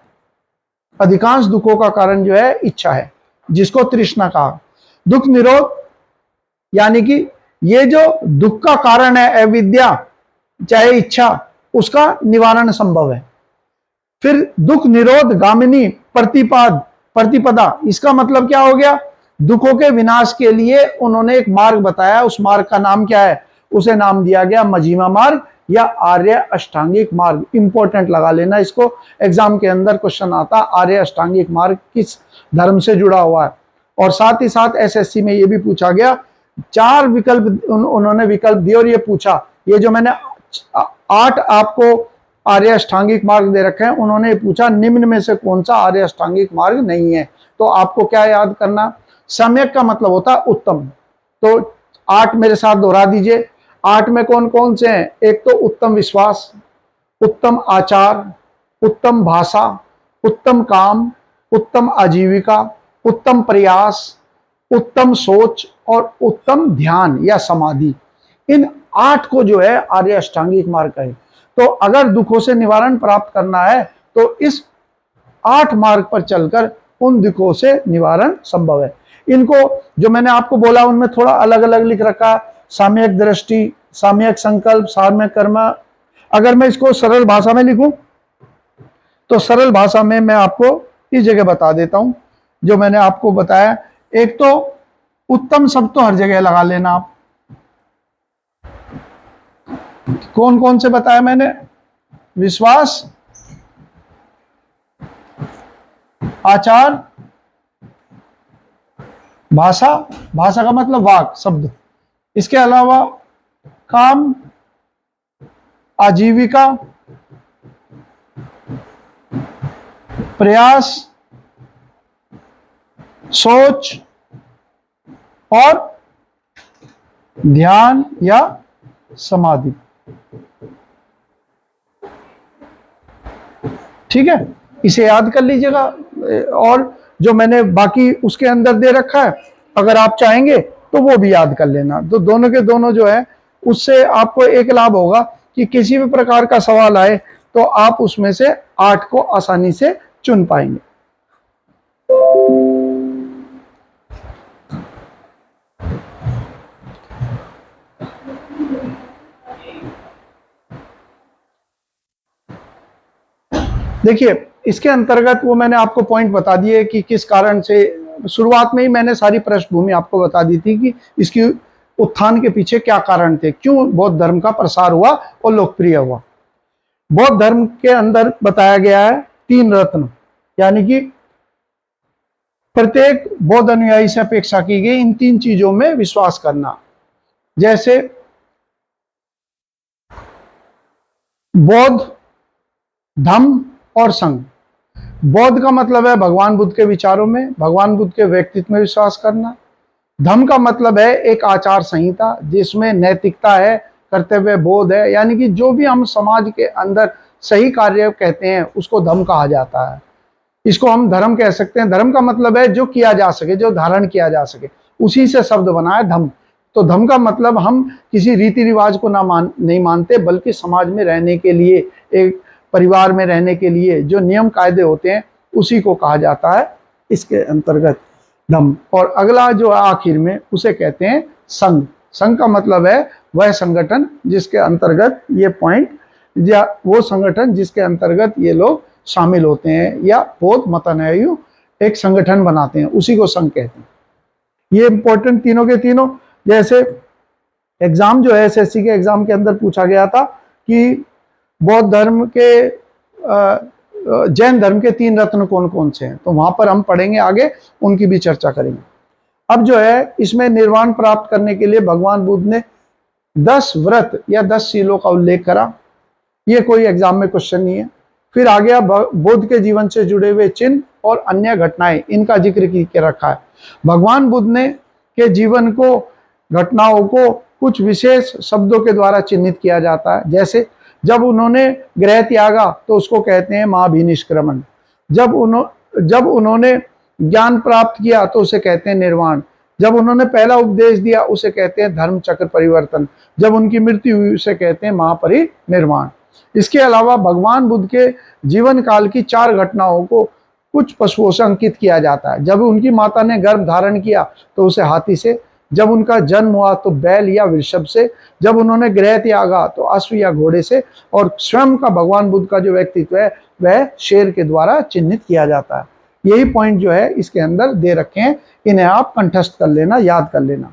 अधिकांश दुखों का कारण जो है इच्छा है, जिसको तृष्णा कहा। दुख निरोध, यानी कि ये जो दुख का कारण है अविद्या चाहे इच्छा, उसका निवारण संभव है। फिर दुख निरोध गामिनी प्रतिपदा, इसका मतलब क्या हो गया? दुखों के विनाश के लिए उन्होंने एक मार्ग बताया। उस मार्ग का नाम क्या है? उसे नाम दिया गया मझीमा मार्ग या आर्य अष्टांगिक मार्ग। इंपॉर्टेंट लगा लेना इसको, एग्जाम के अंदर क्वेश्चन आता है आर्य अष्टांगिक मार्ग किस धर्म से जुड़ा हुआ है। और साथ ही साथ एसएससी में ये भी पूछा गया, 4 विकल्प उन्होंने विकल्प दिए और ये पूछा, ये जो मैंने 8 आपको आर्य अष्टांगिक मार्ग दे रखे हैं, उन्होंने पूछा निम्न में से कौन सा आर्य अष्टांगिक मार्ग नहीं है। तो आपको क्या याद करना, सम्यक का मतलब होता है उत्तम। तो 8 मेरे साथ दोहरा दीजिए। 8 में कौन कौन से हैं? एक तो उत्तम विश्वास, उत्तम आचार, उत्तम भाषा, उत्तम काम, उत्तम आजीविका, उत्तम प्रयास, उत्तम सोच और उत्तम ध्यान या समाधि। इन 8 को जो है आर्य अष्टांगिक मार्ग कहे। तो अगर दुखों से निवारण प्राप्त करना है तो इस 8 मार्ग पर चलकर उन दुखों से निवारण संभव है। इनको जो मैंने आपको बोला उनमें थोड़ा अलग अलग लिख रखा, साम्यक दृष्टि, साम्यक संकल्प, साम्यक कर्म। अगर मैं इसको सरल भाषा में लिखूं तो सरल भाषा में मैं आपको इस जगह बता देता हूं जो मैंने आपको बताया। एक तो उत्तम शब्द तो हर जगह लगा लेना आप। कौन कौन से बताया मैंने? विश्वास, आचार, भाषा, भाषा का मतलब वाक शब्द, इसके अलावा काम, आजीविका, प्रयास, सोच और ध्यान या समाधि। ठीक है, इसे याद कर लीजिएगा। और जो मैंने बाकी उसके अंदर दे रखा है, अगर आप चाहेंगे तो वो भी याद कर लेना। तो दोनों के दोनों जो है, उससे आपको एक लाभ होगा कि किसी भी प्रकार का सवाल आए तो आप उसमें से 8 को आसानी से चुन पाएंगे। देखिए, इसके अंतर्गत वो मैंने आपको पॉइंट बता दिए कि किस कारण से, शुरुआत में ही मैंने सारी पृष्ठभूमि आपको बता दी थी कि इसकी उत्थान के पीछे क्या कारण थे, क्यों बौद्ध धर्म का प्रसार हुआ और लोकप्रिय हुआ। बौद्ध धर्म के अंदर बताया गया है 3 रत्न, यानी कि प्रत्येक बौद्ध अनुयायी से अपेक्षा की गई इन 3 चीजों में विश्वास करना। जैसे बौद्ध, धम्म और संघ। बौद्ध का मतलब है भगवान बुद्ध के विचारों में, भगवान बुद्ध के व्यक्तित्व में विश्वास करना। धम्म का मतलब है एक आचार संहिता जिसमें नैतिकता है, कर्तव्य बोध है, यानी कि जो भी हम समाज के अंदर सही कार्य कहते हैं उसको धम्म कहा जाता है। इसको हम धर्म कह सकते हैं। धर्म का मतलब है जो किया जा सके, जो धारण किया जा सके, उसी से शब्द बना है धम्म। तो धम्म का मतलब हम किसी रीति रिवाज को नहीं मानते, बल्कि समाज में रहने के लिए, एक परिवार में रहने के लिए जो नियम कायदे होते हैं उसी को कहा जाता है इसके अंतर्गत धम्म। और अगला जो आखिर में उसे कहते हैं संघ। संघ का मतलब है वह संगठन जिसके अंतर्गत ये पॉइंट, या वो संगठन जिसके अंतर्गत ये लोग शामिल होते हैं या बौद्ध मतानुयायी एक संगठन बनाते हैं, उसी को संघ कहते हैं। ये इंपॉर्टेंट तीनों के तीनों। जैसे एग्जाम जो है एसएससी के एग्जाम के अंदर पूछा गया था कि बौद्ध धर्म के, जैन धर्म के 3 रत्न कौन कौन से हैं, तो वहां पर हम पढ़ेंगे आगे, उनकी भी चर्चा करेंगे। अब जो है इसमें निर्वाण प्राप्त करने के लिए भगवान बुद्ध ने 10 व्रत या 10 शीलों का उल्लेख करा। ये कोई एग्जाम में क्वेश्चन नहीं है। फिर आ गया बुद्ध के जीवन से जुड़े हुए चिन्ह और अन्य घटनाएं, इनका जिक्र के रखा है। भगवान बुद्ध ने के जीवन को, घटनाओं को कुछ विशेष शब्दों के द्वारा चिन्हित किया जाता है। जैसे जब उन्होंने गृह त्यागा तो उसको कहते हैं महाभिनिष्क्रमण। जब उन्होंने ज्ञान प्राप्त किया तो उसे कहते हैं निर्वाण। जब उन्होंने पहला उपदेश दिया उसे कहते हैं धर्म चक्र परिवर्तन। जब उनकी मृत्यु हुई उसे कहते हैं महापरिनिर्वाण। इसके अलावा भगवान बुद्ध के जीवन काल की 4 घटनाओं को कुछ पशुओं से अंकित किया जाता है। जब उनकी माता ने गर्भ धारण किया तो उसे हाथी से, जब उनका जन्म हुआ तो बैल या वृषभ से, जब उन्होंने गृह त्यागा तो अश्व या घोड़े से, और स्वयं का भगवान बुद्ध का जो व्यक्तित्व है वह शेर के द्वारा चिन्हित किया जाता है। यही पॉइंट जो है इसके अंदर दे रखे हैं, इन्हें आप कंठस्थ कर लेना, याद कर लेना।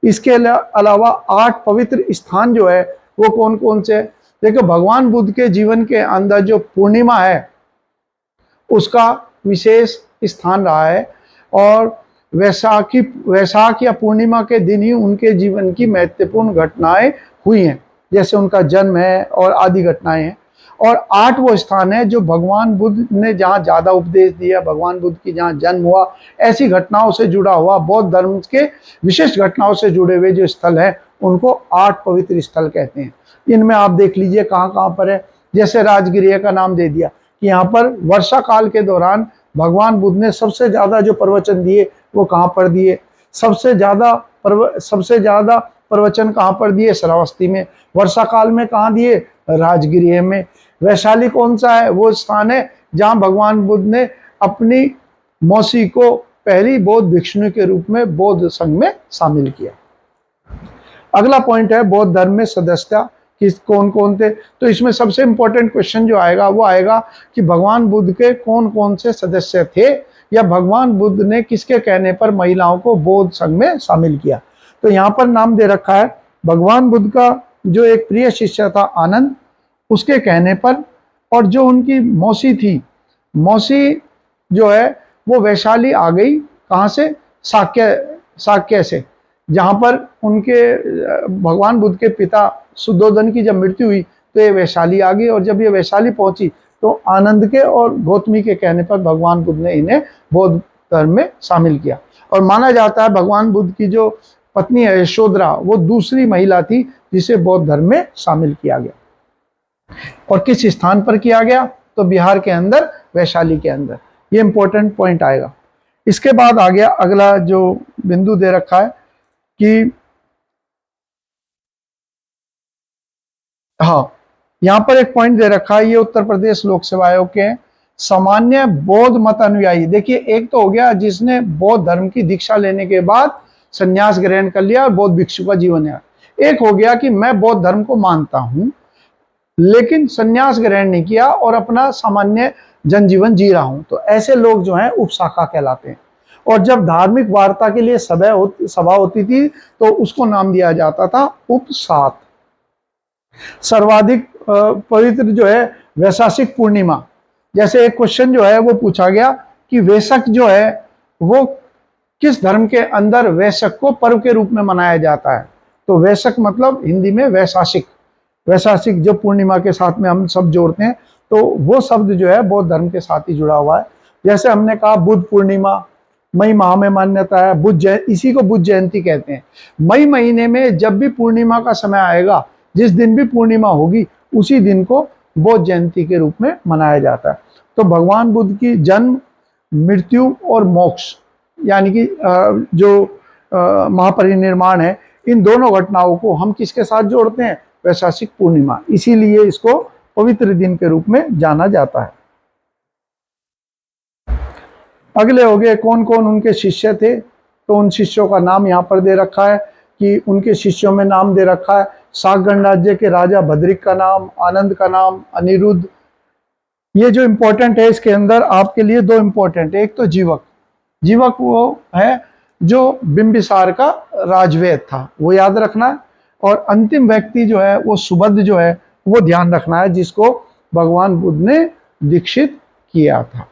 इसके अलावा 8 पवित्र स्थान जो है वो कौन कौन से? देखो, भगवान बुद्ध के जीवन के अंदर जो पूर्णिमा है उसका विशेष स्थान रहा है, और वैशाख या पूर्णिमा के दिन ही उनके जीवन की महत्वपूर्ण घटनाएं हुई हैं, जैसे उनका जन्म है और आदि घटनाएं हैं। और 8 वो स्थान है जो भगवान बुद्ध ने जहाँ ज़्यादा उपदेश दिया, भगवान बुद्ध की जहाँ जन्म हुआ, ऐसी घटनाओं से जुड़ा हुआ, बौद्ध धर्म के विशिष्ट घटनाओं से जुड़े हुए जो स्थल हैं उनको 8 पवित्र स्थल कहते हैं। इनमें आप देख लीजिए कहाँ कहाँ पर है। जैसे राजगृह का नाम दे दिया कि यहाँ पर वर्षा काल के दौरान भगवान बुद्ध ने सबसे ज़्यादा जो प्रवचन दिए वो कहाँ पर दिए, सबसे ज़्यादा प्रवचन कहाँ पर दिए, श्रावस्ती में। वर्षा काल में कहाँ दिए, राजगृह में। वैशाली कौन सा है, वो स्थान है जहाँ भगवान बुद्ध ने अपनी मौसी को पहली बौद्ध भिक्षुणी के रूप में बौद्ध संघ में शामिल किया। अगला पॉइंट है बौद्ध धर्म में सदस्यता किस कौन कौन थे। तो इसमें सबसे इंपॉर्टेंट क्वेश्चन जो आएगा वो आएगा कि भगवान बुद्ध के कौन कौन से सदस्य थे, या भगवान बुद्ध ने किसके कहने पर महिलाओं को बौद्ध संघ में शामिल किया। तो यहाँ पर नाम दे रखा है भगवान बुद्ध का जो एक प्रिय शिष्य था आनंद, उसके कहने पर, और जो उनकी मौसी थी, मौसी जो है वो वैशाली आ गई, कहाँ से, शाक्य से, जहाँ पर उनके भगवान बुद्ध के पिता शुद्धोधन की जब मृत्यु हुई तो ये वैशाली आ गई। और जब ये वैशाली पहुंची तो आनंद के और गौतमी के कहने पर भगवान बुद्ध ने इन्हें बौद्ध धर्म में शामिल किया। और माना जाता है भगवान बुद्ध की जो पत्नी है यशोधरा, वो दूसरी महिला थी जिसे बौद्ध धर्म में शामिल किया गया। और किस स्थान पर किया गया, तो बिहार के अंदर, वैशाली के अंदर। ये इंपॉर्टेंट पॉइंट आएगा। इसके बाद आ गया अगला जो बिंदु दे रखा है कि हाँ, यहाँ पर एक पॉइंट दे रखा है, ये उत्तर प्रदेश लोक सेवा आयोग के सामान्य बौद्ध मत अनुयायी। देखिए, एक तो हो गया जिसने बौद्ध धर्म की दीक्षा लेने के बाद संन्यास ग्रहण कर लिया और बौद्ध भिक्षु का जीवन है। एक हो गया कि मैं बौद्ध धर्म को मानता हूं लेकिन संन्यास ग्रहण नहीं किया और अपना सामान्य जनजीवन जी रहा हूं। तो ऐसे लोग जो हैं उपशाखा कहलाते हैं। और जब धार्मिक वार्ता के लिए सभा होती थी तो उसको नाम दिया जाता था उपसात। सर्वाधिक पवित्र जो है वैशाखिक पूर्णिमा। जैसे एक क्वेश्चन जो है वो पूछा गया कि वैशाख जो है वो किस धर्म के अंदर वैशाख को पर्व के रूप में मनाया जाता है। तो वैशाख मतलब हिंदी में वैशाखिक, वैशाखिक जो पूर्णिमा के साथ में हम सब जोड़ते हैं, तो वो शब्द जो है बौद्ध धर्म के साथ ही जुड़ा हुआ है। जैसे हमने कहा बुद्ध पूर्णिमा, मई माह में मान्यता है, इसी को बुद्ध जयंती कहते हैं। मई महीने में जब भी पूर्णिमा का समय आएगा, जिस दिन भी पूर्णिमा होगी उसी दिन को बौद्ध जयंती के रूप में मनाया जाता है। तो भगवान बुद्ध की जन्म, मृत्यु और मोक्ष यानी कि जो महापरिनिर्वाण है, इन दोनों घटनाओं को हम किसके साथ जोड़ते हैं, वैशाखिक पूर्णिमा। इसीलिए इसको पवित्र दिन के रूप में जाना जाता है। अगले हो गए कौन कौन उनके शिष्य थे। तो उन शिष्यों का नाम यहाँ पर दे रखा है कि उनके शिष्यों में नाम दे रखा है शाक गणराज्य के राजा भद्रिक का नाम, आनंद का नाम, अनिरुद्ध। ये जो इम्पोर्टेंट है इसके अंदर आपके लिए 2 इम्पोर्टेंट है। एक तो जीवक, जीवक वो है जो बिंबिसार का राजवैद था, वो याद रखना है। और अंतिम व्यक्ति जो है वो सुबद्ध जो है वो ध्यान रखना है, जिसको भगवान बुद्ध ने दीक्षित किया था।